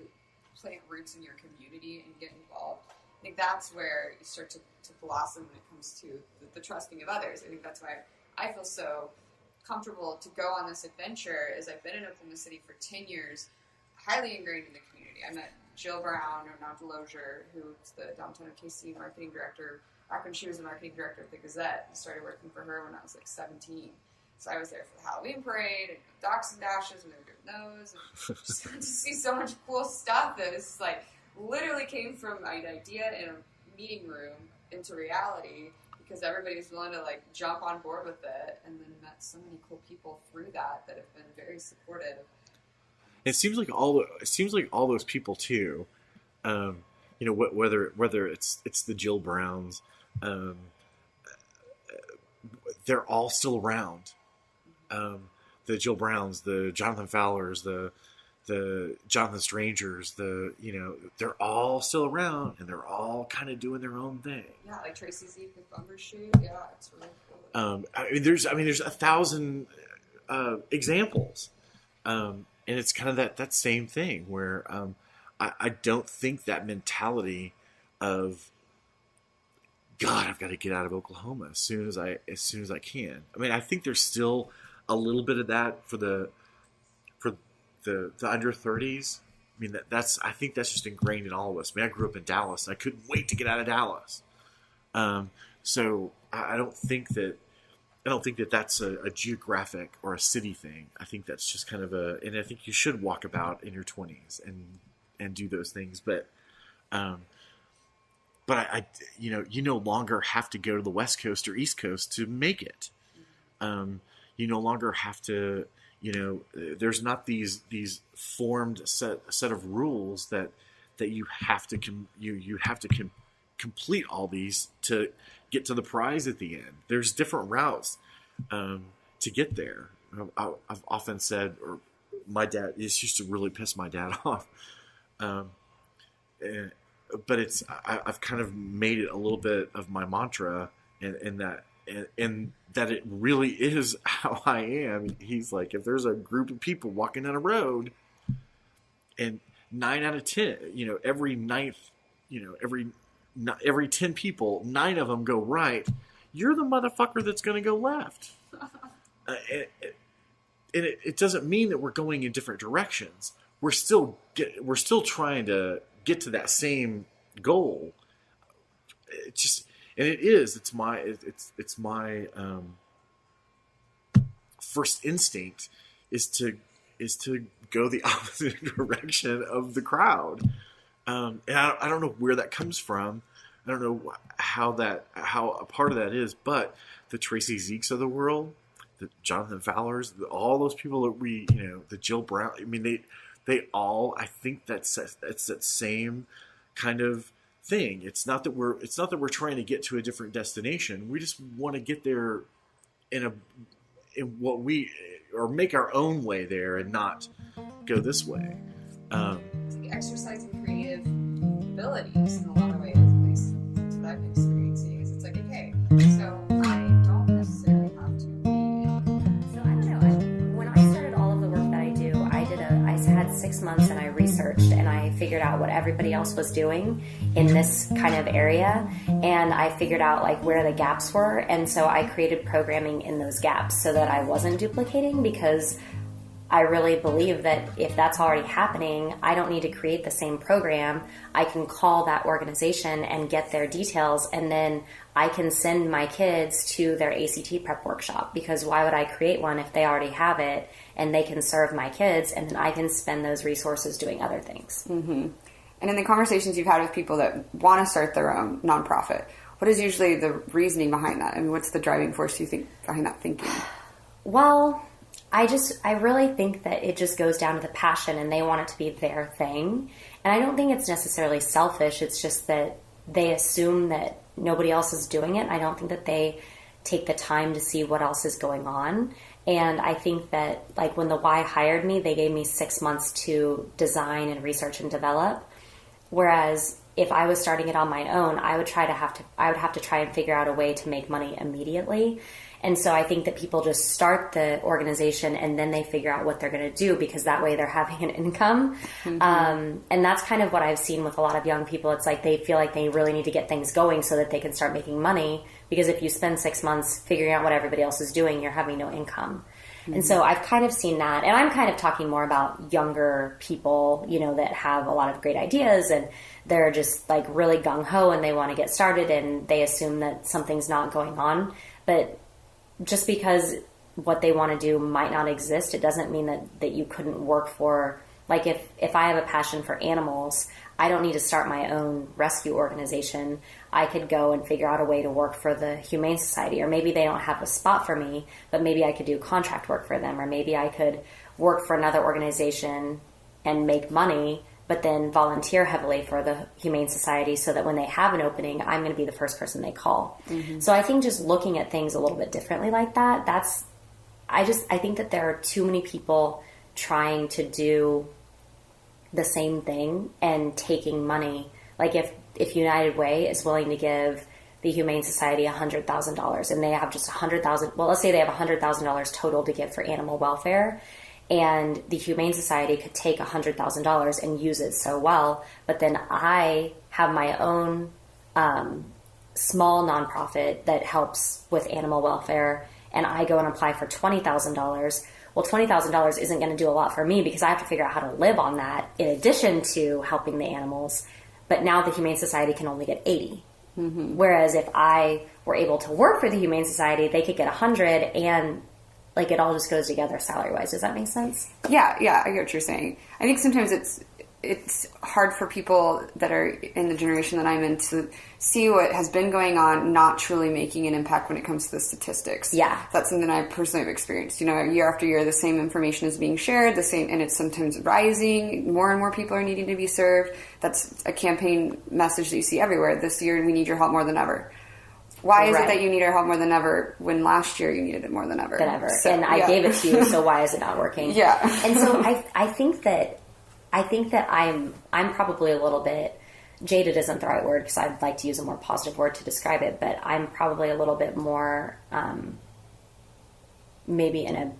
plant roots in your community and get involved, I think that's where you start to blossom when it comes to the trusting of others. I think that's why I feel so comfortable to go on this adventure, as I've been in Oklahoma City for 10 years, highly ingrained in the community. I met Jill Brown, or now Delozier, who's the downtown OKC marketing director, back when she was the marketing director at the Gazette. I started working for her when I was like 17. So I was there for the Halloween parade and Docks and Dashes when they were doing those. And just got to see so much cool stuff that is like literally came from an idea in a meeting room into reality, because everybody was willing to like jump on board with it, and then met so many cool people through that have been very supportive. It seems like all those people too, whether it's the Jill Browns, they're all still around. The Jill Browns, the Jonathan Fowlers, the Jonathan Strangers, they're all still around, and they're all kind of doing their own thing. Yeah, like Tracy Zeke with Bumbershoot. Yeah, it's really cool. There's 1,000 examples, and it's kind of that same thing where I don't think that mentality of, God, I've got to get out of Oklahoma as soon as I can. I mean, I think there's still a little bit of that for the under 30s. I mean, I think that's just ingrained in all of us. I mean, I grew up in Dallas, and I couldn't wait to get out of Dallas. So I don't think that that's a geographic or a city thing. I think that's just kind of and I think you should walk about in your 20s and do those things. But I you no longer have to go to the West Coast or East Coast to make it. You no longer have to, there's not these formed set of rules that you have to complete all these to get to the prize at the end. There's different routes to get there. I've often said, or my dad, this used to really piss my dad off. But I've kind of made it a little bit of my mantra, and that it really is how I am. He's like, if there's a group of people walking down a road, and 9 out of 10, every 10 people, 9 of them go right, you're the motherfucker that's going to go left. And it doesn't mean that we're going in different directions. We're still trying to get to that same goal. It's my first instinct is to go the opposite direction of the crowd. And I don't know where that comes from. I don't know how a part of that is, but the Tracy Zeeks of the world, the Jonathan Fowlers, all those people that the Jill Brown, I mean, they all, I think it's that same kind of thing. It's not that we're trying to get to a different destination. We just want to get there in what we, or make our own way there and not go this way. It's like exercising creative abilities in a lot of ways, at least that's what I've been experiencing. It's like, okay, so I don't necessarily have to be. So I don't know. When I started all of the work that I do, I had 6 months and I researched and I figured out what everybody else was doing in this kind of area, and I figured out like where the gaps were, and so I created programming in those gaps so that I wasn't duplicating, because I really believe that if that's already happening, I don't need to create the same program. I can call that organization and get their details, and then I can send my kids to their ACT prep workshop, because why would I create one if they already have it and they can serve my kids, and then I can spend those resources doing other things. Mm-hmm. And in the conversations you've had with people that want to start their own nonprofit, what is usually the reasoning behind that? I mean, what's the driving force you think behind that thinking? Well, I really think that it just goes down to the passion, and they want it to be their thing. And I don't think it's necessarily selfish. It's just that they assume that nobody else is doing it. I don't think that they take the time to see what else is going on. And I think that, like, when the Y hired me, they gave me 6 months to design and research and develop. Whereas if I was starting it on my own, I would have to try and figure out a way to make money immediately. And so I think that people just start the organization and then they figure out what they're going to do, because that way they're having an income. Mm-hmm. And that's kind of what I've seen with a lot of young people. It's like they feel like they really need to get things going so that they can start making money, because if you spend 6 months figuring out what everybody else is doing, you're having no income. Mm-hmm. And so I've kind of seen that. And I'm kind of talking more about younger people, you know, that have a lot of great ideas and they're just like really gung-ho and they want to get started and they assume that something's not going on. But just because what they want to do might not exist, it doesn't mean that you couldn't work for, like if I have a passion for animals, I don't need to start my own rescue organization. I could go and figure out a way to work for the Humane Society, or maybe they don't have a spot for me, but maybe I could do contract work for them, or maybe I could work for another organization and make money, but then volunteer heavily for the Humane Society so that when they have an opening, I'm going to be the first person they call. Mm-hmm. So I think just looking at things a little bit differently like that, I think that there are too many people trying to do the same thing and taking money. Like if United Way is willing to give the Humane Society $100,000 and they have just $100,000, well, let's say they have $100,000 total to give for animal welfare, and the Humane Society could take $100,000 and use it so well, but then I have my own small nonprofit that helps with animal welfare, and I go and apply for $20,000. Well, $20,000 isn't going to do a lot for me because I have to figure out how to live on that in addition to helping the animals. But now the Humane Society can only get $80,000. Mm-hmm. Whereas if I were able to work for the Humane Society, they could get $100,000, and like it all just goes together salary-wise. Does that make sense? Yeah, I get what you're saying. I think sometimes it's hard for people that are in the generation that I'm in to see what has been going on not truly making an impact when it comes to the statistics. Yeah. That's something I personally have experienced. You know, year after year, the same information is being shared, and it's sometimes rising. More and more people are needing to be served. That's a campaign message that you see everywhere. This year, we need your help more than ever. Why is it that you need our help more than ever when last year you needed it more than ever? So, and I gave it to you, so why is it not working? Yeah. And so I think that I'm probably a little bit, jaded isn't the right word because I'd like to use a more positive word to describe it, but I'm probably a little bit more maybe in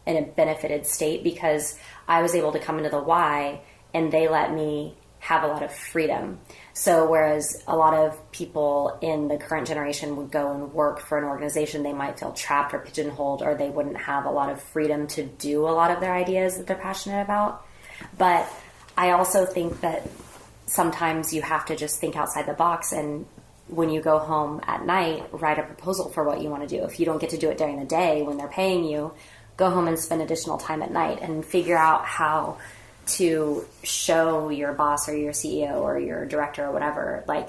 a benefited state because I was able to come into the Y and they let me have a lot of freedom. So whereas a lot of people in the current generation would go and work for an organization, they might feel trapped or pigeonholed, or they wouldn't have a lot of freedom to do a lot of their ideas that they're passionate about. But I also think that sometimes you have to just think outside the box, and when you go home at night, write a proposal for what you want to do. If you don't get to do it during the day when they're paying you, go home and spend additional time at night and figure out how to show your boss or your CEO or your director or whatever, like,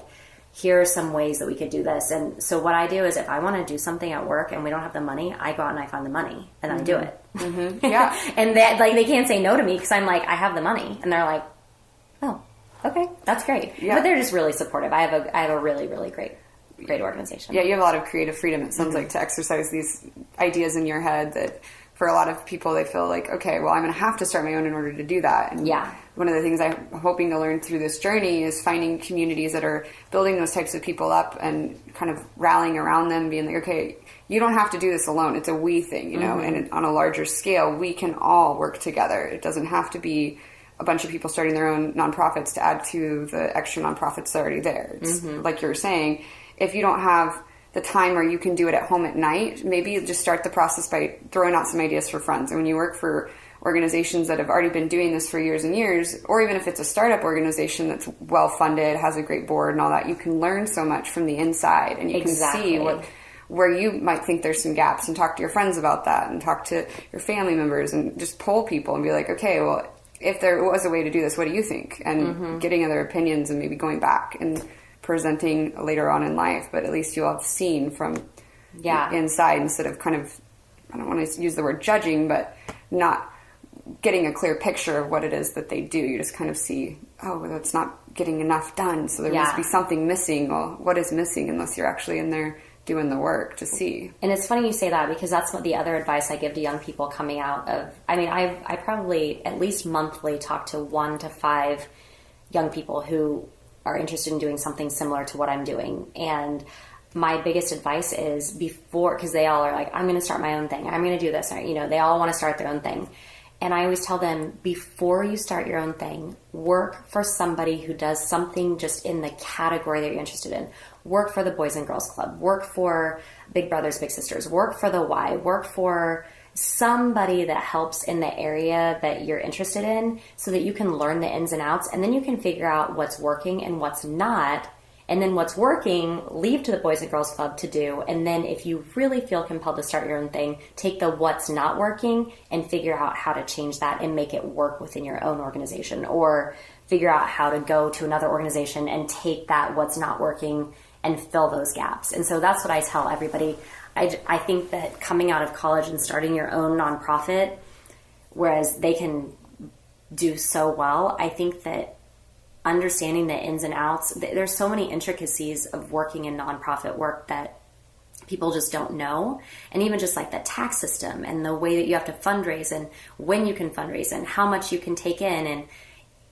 here are some ways that we could do this. And so what I do is if I want to do something at work and we don't have the money, I go out and I find the money and I do it. Mm-hmm. Yeah. And that, like, they can't say no to me because I'm like, I have the money. And they're like, oh, okay, that's great. Yeah. But they're just really supportive. I have a really, really great organization. Yeah, you have a lot of creative freedom, it sounds like, to exercise these ideas in your head that for a lot of people, they feel like, okay, well, I'm going to have to start my own in order to do that. And one of the things I'm hoping to learn through this journey is finding communities that are building those types of people up and kind of rallying around them, being like, okay, you don't have to do this alone. It's a we thing, you know, and on a larger scale, we can all work together. It doesn't have to be a bunch of people starting their own nonprofits to add to the extra nonprofits that are already there. It's like you were saying, if you don't have the time or you can do it at home at night, maybe you just start the process by throwing out some ideas for friends. And when you work for organizations that have already been doing this for years and years, or even if it's a startup organization that's well funded, has a great board and all that, you can learn so much from the inside, and you can see where you might think there's some gaps, and talk to your friends about that, and talk to your family members, and just poll people and be like, okay, well, if there was a way to do this, what do you think? And getting other opinions and maybe going back and presenting later on in life, but at least you'll have seen from inside instead of kind of I don't want to use the word judging, but not getting a clear picture of what it is that they do. You just kind of see, oh, that's not getting enough done, so there must be something missing. Well, what is missing unless you're actually in there doing the work to see? And it's funny you say that, because that's what the other advice I give to young people coming out of, I mean, I probably at least monthly talk to 1 to 5 young people who are interested in doing something similar to what I'm doing. And my biggest advice is before, because they all are like, I'm going to start my own thing, I'm going to do this, you know, they all want to start their own thing. And I always tell them, before you start your own thing, work for somebody who does something just in the category that you're interested in. Work for the Boys and Girls Club. Work for Big Brothers, Big Sisters. Work for the Y. Work for somebody that helps in the area that you're interested in, so that you can learn the ins and outs, and then you can figure out what's working and what's not. And then what's working, leave to the Boys and Girls Club to do. And then if you really feel compelled to start your own thing, take the what's not working and figure out how to change that and make it work within your own organization. Or figure out how to go to another organization and take that what's not working and fill those gaps. And so that's what I tell everybody. I think that coming out of college and starting your own nonprofit, whereas they can do so well, I think that understanding the ins and outs, there's so many intricacies of working in nonprofit work that people just don't know. And even just like the tax system and the way that you have to fundraise, and when you can fundraise, and how much you can take in, and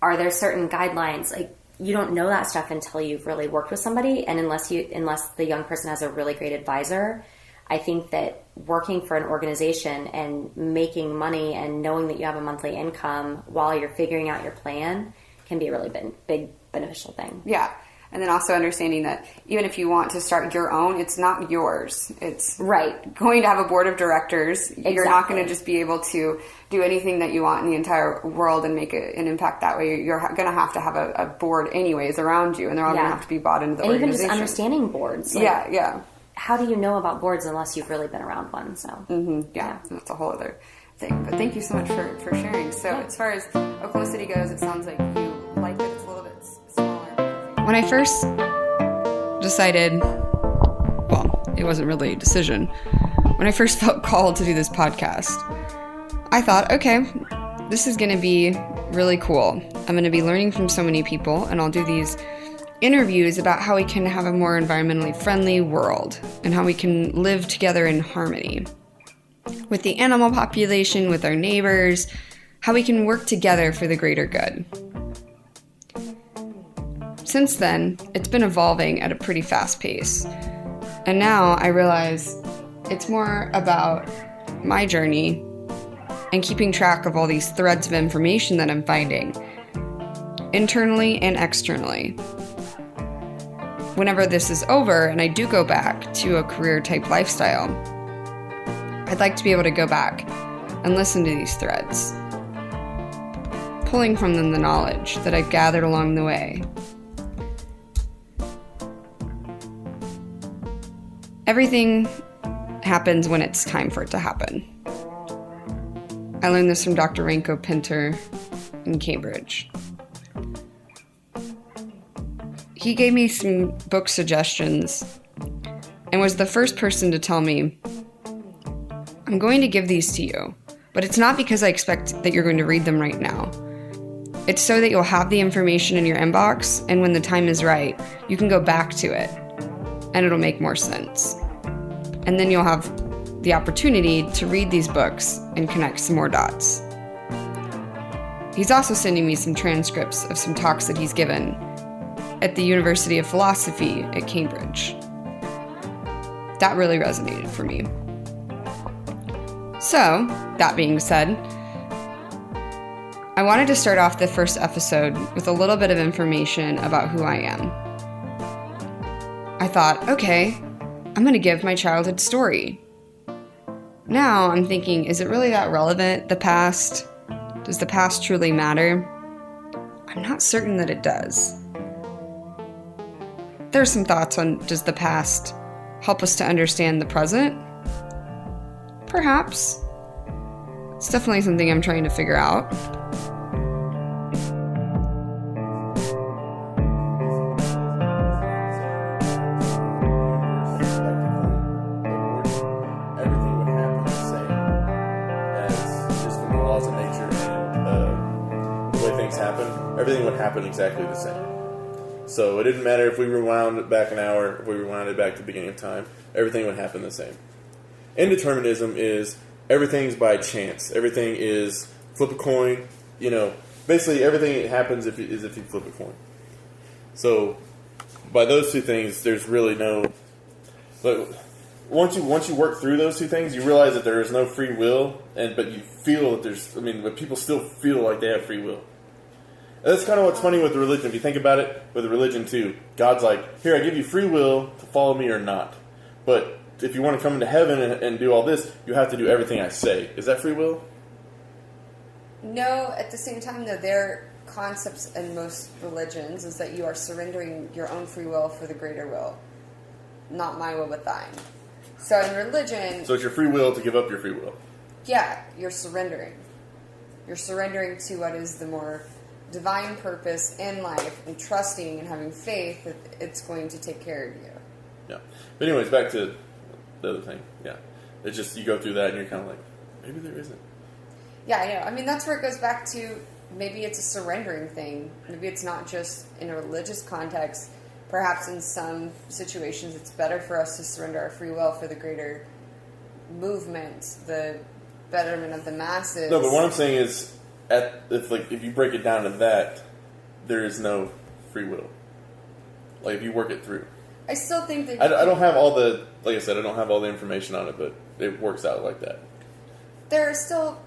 are there certain guidelines, like you don't know that stuff until you've really worked with somebody. And unless the young person has a really great advisor, I think that working for an organization and making money and knowing that you have a monthly income while you're figuring out your plan can be a really big beneficial thing. Yeah. And then also understanding that even if you want to start your own, it's not yours. It's right. Going to have a board of directors. Exactly. You're not going to just be able to do anything that you want in the entire world and make an impact that way. You're going to have a board anyways around you, and they're all going to have to be bought into the organization. And even just understanding boards. Like, yeah. How do you know about boards unless you've really been around one? So yeah, that's a whole other thing. But thank you so much for sharing. So as far as Oklahoma City goes, it sounds like you like that it's a little bit smaller. When I first decided, well, it wasn't really a decision. When I first felt called to do this podcast, I thought, okay, this is going to be really cool. I'm going to be learning from so many people, and I'll do these interviews about how we can have a more environmentally friendly world and how we can live together in harmony with the animal population, with our neighbors, how we can work together for the greater good. Since then, it's been evolving at a pretty fast pace. And now I realize it's more about my journey and keeping track of all these threads of information that I'm finding, internally and externally. Whenever this is over and I do go back to a career-type lifestyle, I'd like to be able to go back and listen to these threads, pulling from them the knowledge that I've gathered along the way. Everything happens when it's time for it to happen. I learned this from Dr. Renko Pinter in Cambridge. He gave me some book suggestions and was the first person to tell me, I'm going to give these to you, but it's not because I expect that you're going to read them right now. It's so that you'll have the information in your inbox, and when the time is right, you can go back to it, and it'll make more sense. And then you'll have the opportunity to read these books and connect some more dots. He's also sending me some transcripts of some talks that he's given at the University of Philosophy at Cambridge. That really resonated for me. So, that being said, I wanted to start off the first episode with a little bit of information about who I am. I thought, okay, I'm going to give my childhood story. Now I'm thinking, is it really that relevant, the past? Does the past truly matter? I'm not certain that it does. There's some thoughts on, does the past help us to understand the present? Perhaps. It's definitely something I'm trying to figure out. Everything would happen the same. everything would happen exactly the same. So it didn't matter if we rewound it back an hour, if we rewound it back to the beginning of time, everything would happen the same. Indeterminism is everything's by chance. Everything is flip a coin. Basically everything that happens if you flip a coin. So by those two things, there's really no. But once you work through those two things, you realize that there is no free will, but you feel that there's. But people still feel like they have free will. And that's kind of what's funny with the religion. If you think about it, with the religion too, God's like, here, I give you free will to follow me or not. But if you want to come into heaven and do all this, you have to do everything I say. Is that free will? No, at the same time, though, their concepts in most religions is that you are surrendering your own free will for the greater will. Not my will, but thine. So in religion... So it's your free will to give up your free will. Yeah, you're surrendering. You're surrendering to what is the more divine purpose in life and trusting and having faith that it's going to take care of you. Yeah. But anyways, back to the other thing. Yeah. It's just you go through that and you're kind of like, maybe there isn't. Yeah, I know. That's where it goes back to maybe it's a surrendering thing. Maybe it's not just in a religious context. Perhaps in some situations it's better for us to surrender our free will for the greater movement, the betterment of the masses. No, but what I'm saying is, if you break it down to that, there is no free will. Like, if you work it through. I still think that... I don't have all the... Like I said, I don't have all the information on it, but it works out like that. There are still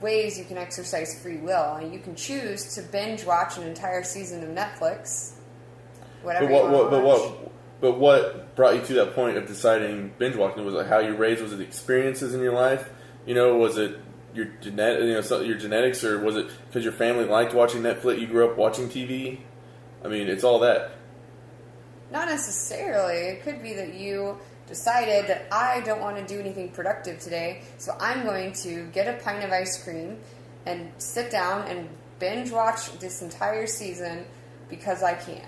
ways you can exercise free will. You can choose to binge watch an entire season of Netflix. Whatever But what brought you to that point of deciding binge watching? Was it how you were raised? Was it the experiences in your life? Was it your genetics, or was it because your family liked watching Netflix? You grew up watching TV. It's all that. Not necessarily. It could be that you decided that I don't want to do anything productive today, so I'm going to get a pint of ice cream and sit down and binge watch this entire season because I can.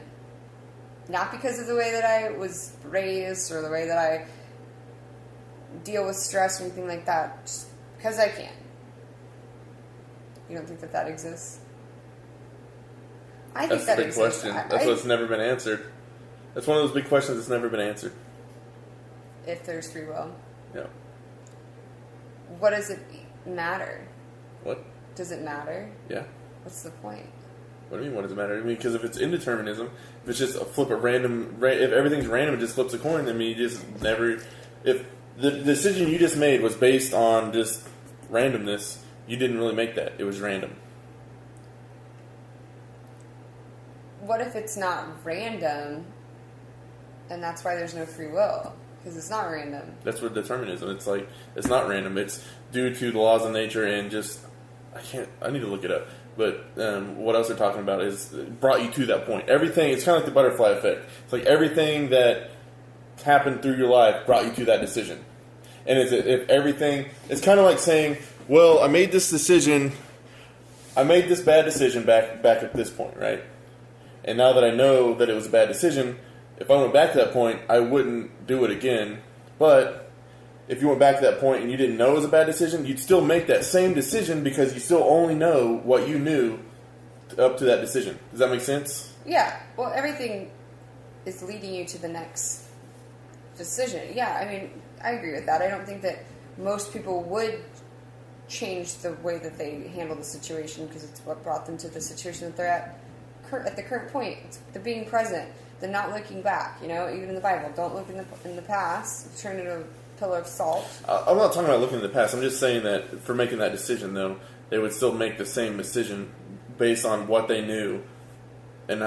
Not because of the way that I was raised or the way that I deal with stress or anything like that, just because I can. You don't think that exists? I think that's a big exists. question. That's what's never been answered. That's one of those big questions that's never been answered. If there's free will. Yeah. What does it matter? What? Does it matter? Yeah. What's the point? What do you mean, what does it matter? Because if it's indeterminism, if it's just a flip of random... If everything's random, it just flips a coin, you just never... If the decision you just made was based on just randomness, you didn't really make that. It was random. What if it's not random, and that's why there's no free will? Because it's not random. That's what determinism. It's like, it's not random. It's due to the laws of nature and just... I need to look it up. But what else they're talking about is brought you to that point. Everything, it's kind of like the butterfly effect. It's like everything that happened through your life brought you to that decision. And if everything, it's kind of like saying, well, I made this decision, I made this bad decision back at this point, right? And now that I know that it was a bad decision, if I went back to that point, I wouldn't do it again. But if you went back to that point and you didn't know it was a bad decision, you'd still make that same decision because you still only know what you knew up to that decision. Does that make sense? Yeah. Well, everything is leading you to the next decision. Yeah, I agree with that. I don't think that most people would change the way that they handle the situation because it's what brought them to the situation that they're at the current point. It's the being present, the not looking back. Even in the Bible, don't look in the past. Turn it a pillar of salt. I'm not talking about looking in the past. I'm just saying that for making that decision, though, they would still make the same decision based on what they knew, and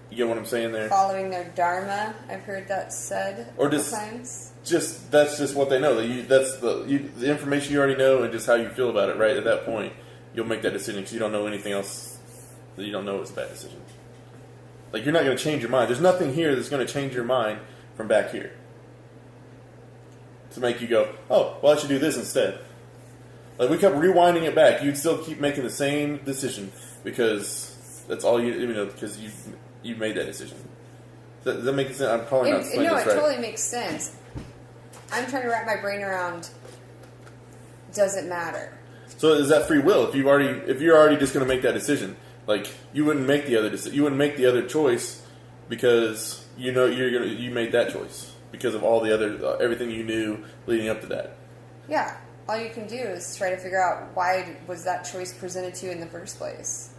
you get what I'm saying there. Following their dharma, I've heard that said. Or just times. That's just what they know. That's the information you already know, and just how you feel about it. Right at that point, you'll make that decision because you don't know anything else that you don't know is a bad decision. Like, you're not going to change your mind. There's nothing here that's going to change your mind from back here to make you go, oh, well, I should do this instead. Like, we kept rewinding it back. You'd still keep making the same decision because that's all because you made that decision. Does that make sense? I'm probably not explaining this right. No, it totally makes sense. I'm trying to wrap my brain around, does it matter? So is that free will? If you're already just going to make that decision, like you wouldn't make the other choice because you made that choice because of all the other everything you knew leading up to that. Yeah. All you can do is try to figure out why was that choice presented to you in the first place.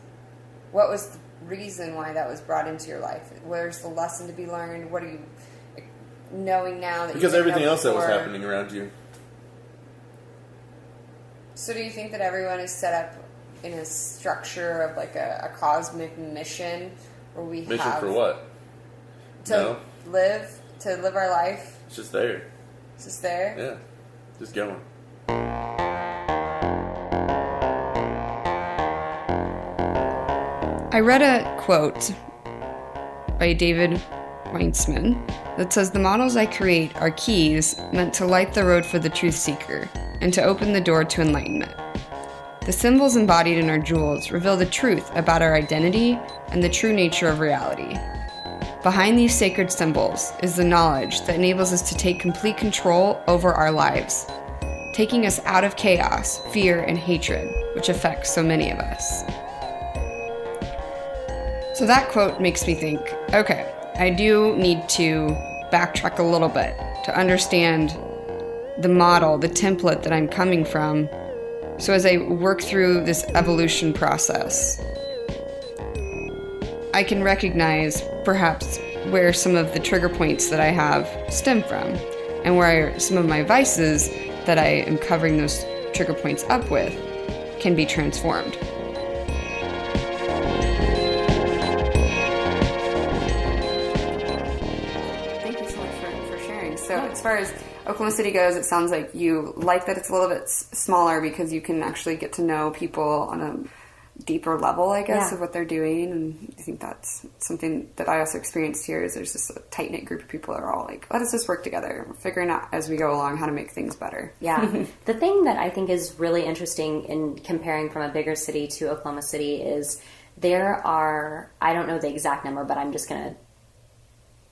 What was the reason why that was brought into your life? Where's the lesson to be learned? What are you knowing now that because you everything else before? that was happening around you. So do you think that everyone is set up in a structure of like a cosmic mission where we Mission have for what? to live our life? It's just there. It's just there? Yeah. Just going. I read a quote by David Weitzman that says, "The models I create are keys meant to light the road for the truth seeker and to open the door to enlightenment. The symbols embodied in our jewels reveal the truth about our identity and the true nature of reality. Behind these sacred symbols is the knowledge that enables us to take complete control over our lives, taking us out of chaos, fear, and hatred, which affects so many of us." So that quote makes me think, okay, I do need to backtrack a little bit to understand the model, the template that I'm coming from. So as I work through this evolution process, I can recognize perhaps where some of the trigger points that I have stem from and where some of my vices that I am covering those trigger points up with can be transformed. Thank you so much for sharing. So as far as Oklahoma City goes, it sounds like you like that it's a little bit smaller because you can actually get to know people on a deeper level, I guess, of what they're doing. And I think that's something that I also experienced here is there's just a tight-knit group of people that are all like, let us just work together. We're figuring out as we go along how to make things better. Yeah. The thing that I think is really interesting in comparing from a bigger city to Oklahoma City is there are, I don't know the exact number, but I'm just going to,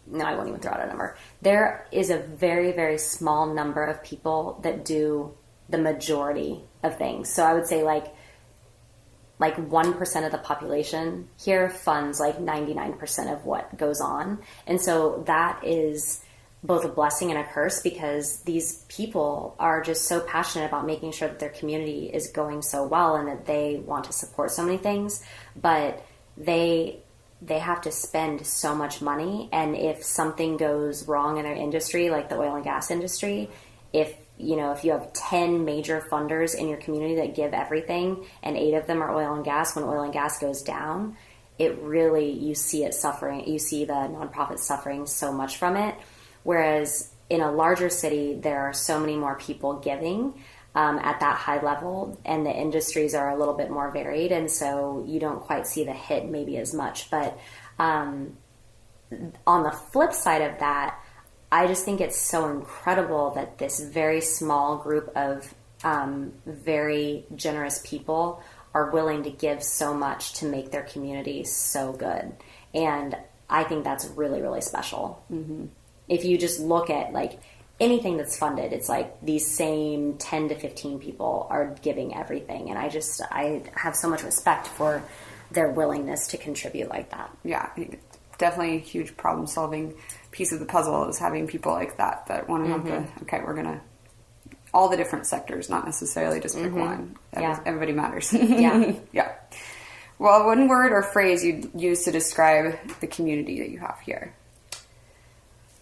no, I won't even throw out a number. There is a very, very small number of people that do the majority of things. So I would say like 1% of the population here funds like 99% of what goes on. And so that is both a blessing and a curse because these people are just so passionate about making sure that their community is going so well and that they want to support so many things, but they have to spend so much money. And if something goes wrong in their industry, like the oil and gas industry, if you have 10 major funders in your community that give everything and 8 of them are oil and gas, when oil and gas goes down, it really, you see it suffering. You see the nonprofits suffering so much from it. Whereas in a larger city, there are so many more people giving at that high level, and the industries are a little bit more varied, and so you don't quite see the hit maybe as much. But on the flip side of that, I just think it's so incredible that this very small group of very generous people are willing to give so much to make their community so good. And I think that's really, really special. Mm-hmm. If you just look at like anything that's funded, it's like these same 10 to 15 people are giving everything. And I have so much respect for their willingness to contribute like that. Yeah, definitely a huge problem solving piece of the puzzle is having people like that want to have we're going to, all the different sectors, not necessarily just pick one. Everybody matters. Yeah. Yeah. Well, one word or phrase you'd use to describe the community that you have here?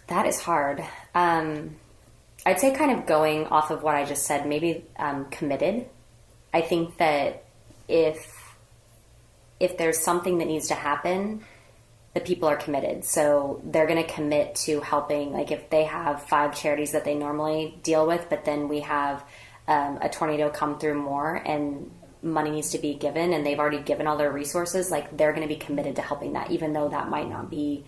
That is hard. I'd say kind of going off of what I just said, maybe committed. I think that if there's something that needs to happen, the people are committed. So they're going to commit to helping. Like if they have 5 charities that they normally deal with, but then we have a tornado come through more and money needs to be given and they've already given all their resources, like they're going to be committed to helping that, even though that might not be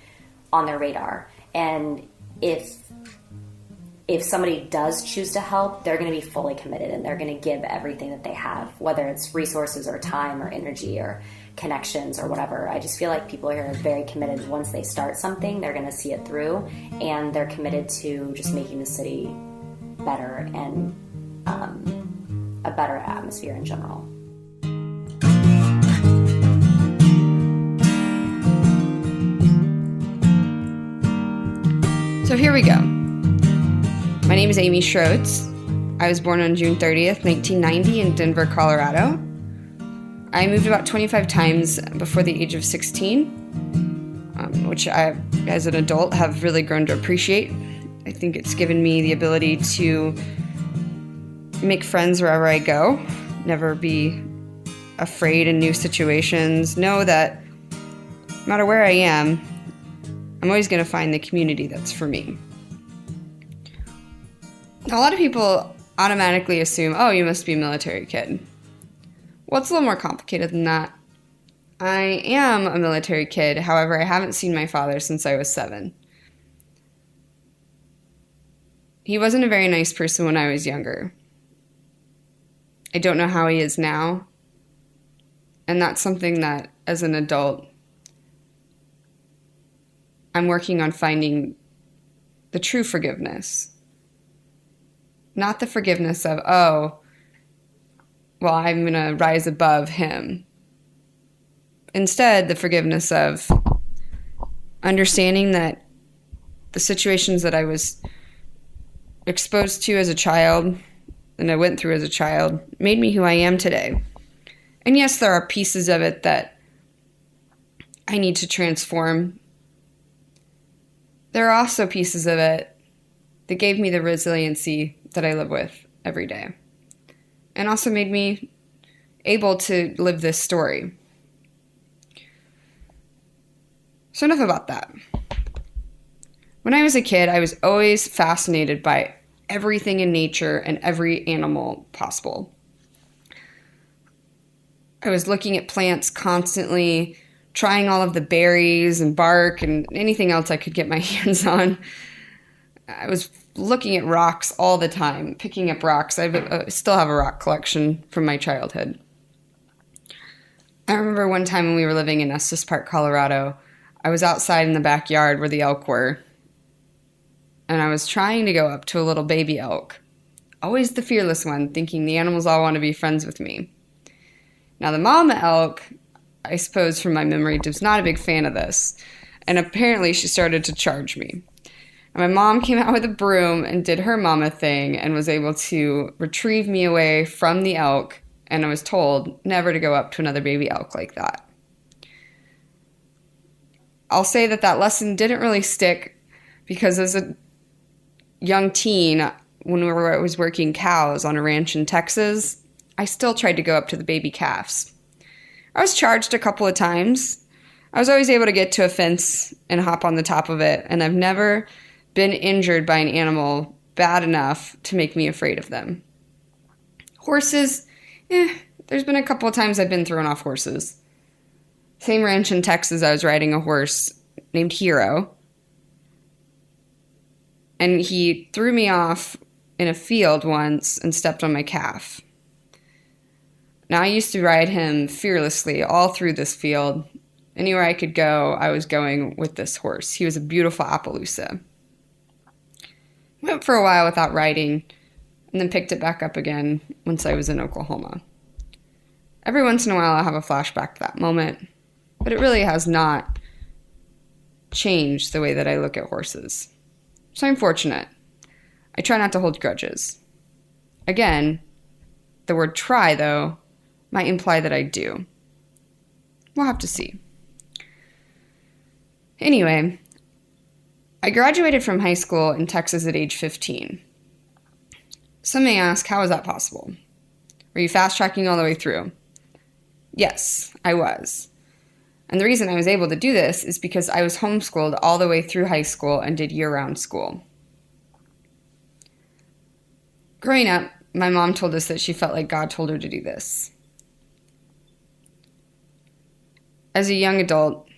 on their radar. And if somebody does choose to help, they're going to be fully committed and they're going to give everything that they have, whether it's resources or time or energy or connections or whatever. I just feel like people here are very committed. Once they start something, they're going to see it through, and they're committed to just making the city better and a better atmosphere in general. So here we go. My name is Amy Shrodes. I was born on June 30th, 1990 in Denver, Colorado. I moved about 25 times before the age of 16, which I, as an adult, have really grown to appreciate. I think it's given me the ability to make friends wherever I go, never be afraid in new situations, know that no matter where I am, I'm always going to find the community that's for me. Now, a lot of people automatically assume, oh, you must be a military kid. Well, it's a little more complicated than that. I am a military kid, however, I haven't seen my father since I was 7. He wasn't a very nice person when I was younger. I don't know how he is now, and that's something that, as an adult, I'm working on finding the true forgiveness. Not the forgiveness of, oh, well, I'm going to rise above him. Instead, the forgiveness of understanding that the situations that I was exposed to as a child and I went through as a child made me who I am today. And yes, there are pieces of it that I need to transform. There are also pieces of it that gave me the resiliency that I live with every day, and also made me able to live this story. So enough about that. When I was a kid, I was always fascinated by everything in nature and every animal possible. I was looking at plants constantly, trying all of the berries and bark and anything else I could get my hands on. I was looking at rocks all the time, picking up rocks. I still have a rock collection from my childhood. I remember one time when we were living in Estes Park, Colorado, I was outside in the backyard where the elk were, and I was trying to go up to a little baby elk, always the fearless one, thinking the animals all want to be friends with me. Now, the mama elk, I suppose from my memory, was not a big fan of this, and apparently she started to charge me. And my mom came out with a broom and did her mama thing and was able to retrieve me away from the elk, and I was told never to go up to another baby elk like that. I'll say that that lesson didn't really stick because as a young teen, when I was working cows on a ranch in Texas, I still tried to go up to the baby calves. I was charged a couple of times. I was always able to get to a fence and hop on the top of it, and I've never been injured by an animal bad enough to make me afraid of them. Horses, there's been a couple of times I've been thrown off horses. Same ranch in Texas, I was riding a horse named Hero, and he threw me off in a field once and stepped on my calf. Now, I used to ride him fearlessly all through this field. Anywhere I could go, I was going with this horse. He was a beautiful Appaloosa. Went for a while without riding, and then picked it back up again once I was in Oklahoma. Every once in a while, I'll have a flashback to that moment, but it really has not changed the way that I look at horses. So I'm fortunate. I try not to hold grudges. Again, the word try, though, might imply that I do. We'll have to see. Anyway, I graduated from high school in Texas at age 15. Some may ask, how is that possible? Were you fast-tracking all the way through? Yes, I was. And the reason I was able to do this is because I was homeschooled all the way through high school and did year-round school. Growing up, my mom told us that she felt like God told her to do this. As a young adult,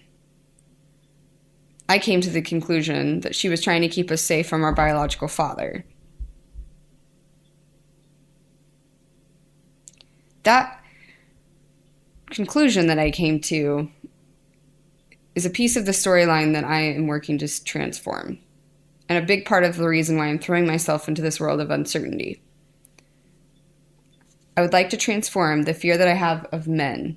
I came to the conclusion that she was trying to keep us safe from our biological father. That conclusion that I came to is a piece of the storyline that I am working to transform, and a big part of the reason why I'm throwing myself into this world of uncertainty. I would like to transform the fear that I have of men.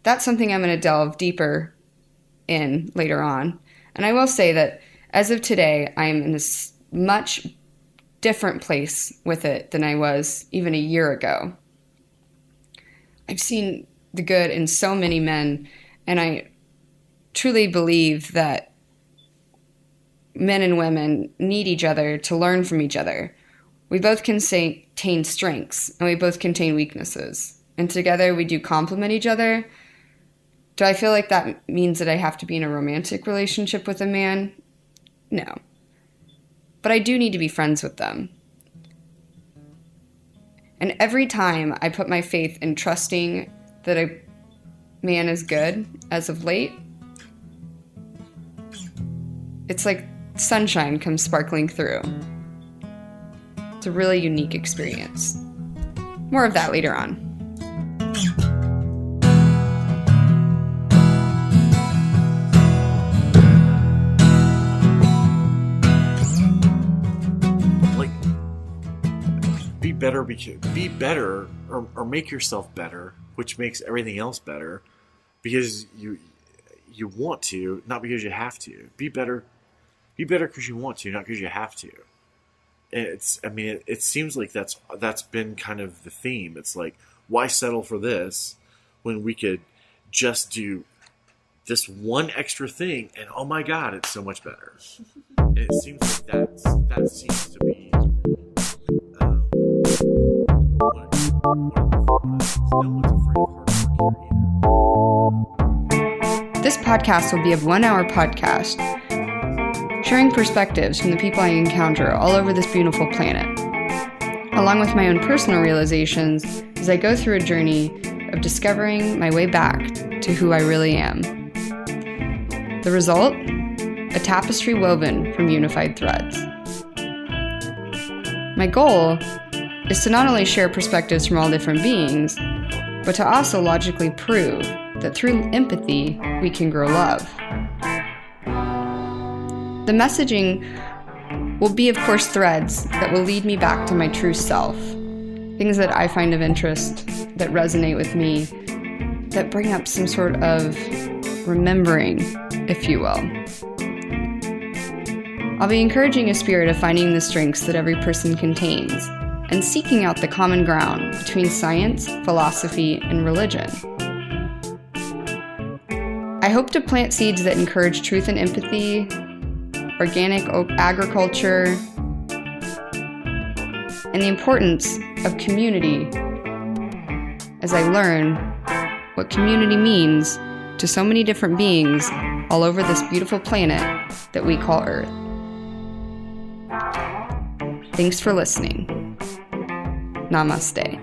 That's something I'm going to delve deeper in later on. And I will say that as of today, I'm in a much different place with it than I was even a year ago. I've seen the good in so many men, and I truly believe that men and women need each other to learn from each other. We both contain strengths, and we both contain weaknesses. And together we do complement each other. Do I feel like that means that I have to be in a romantic relationship with a man? No. But I do need to be friends with them. And every time I put my faith in trusting that a man is good, as of late, it's like sunshine comes sparkling through. It's a really unique experience. More of that later on. Be better or make yourself better, which makes everything else better, because you want to, not because you have to. Be better because you want to, not because you have to. And it seems like that's been kind of the theme. It's like, why settle for this when we could just do this one extra thing and oh my God, it's so much better. And it seems like that seems to be This podcast will be a 1-hour podcast, sharing perspectives from the people I encounter all over this beautiful planet, along with my own personal realizations as I go through a journey of discovering my way back to who I really am. The result? A tapestry woven from unified threads. My goal is to not only share perspectives from all different beings, but to also logically prove that through empathy, we can grow love. The messaging will be, of course, threads that will lead me back to my true self, things that I find of interest, that resonate with me, that bring up some sort of remembering, if you will. I'll be encouraging a spirit of finding the strengths that every person contains, and seeking out the common ground between science, philosophy, and religion. I hope to plant seeds that encourage truth and empathy, organic agriculture, and the importance of community as I learn what community means to so many different beings all over this beautiful planet that we call Earth. Thanks for listening. Namaste.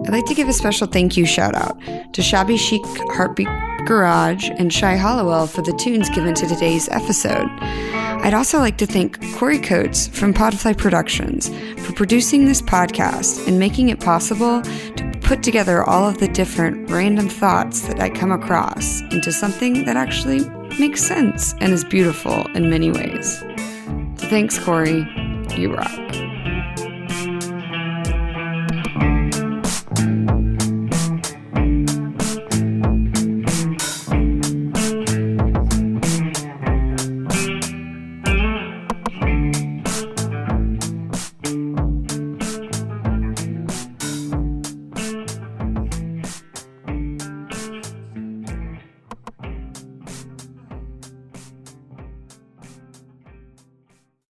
I'd like to give a special thank you shout out to Shabby Chic Heartbeat Garage and Shy Hollowell for the tunes given to today's episode. I'd also like to thank Corey Coates from Podfly Productions for producing this podcast and making it possible to put together all of the different random thoughts that I come across into something that actually makes sense and is beautiful in many ways. So thanks, Corey. You rock.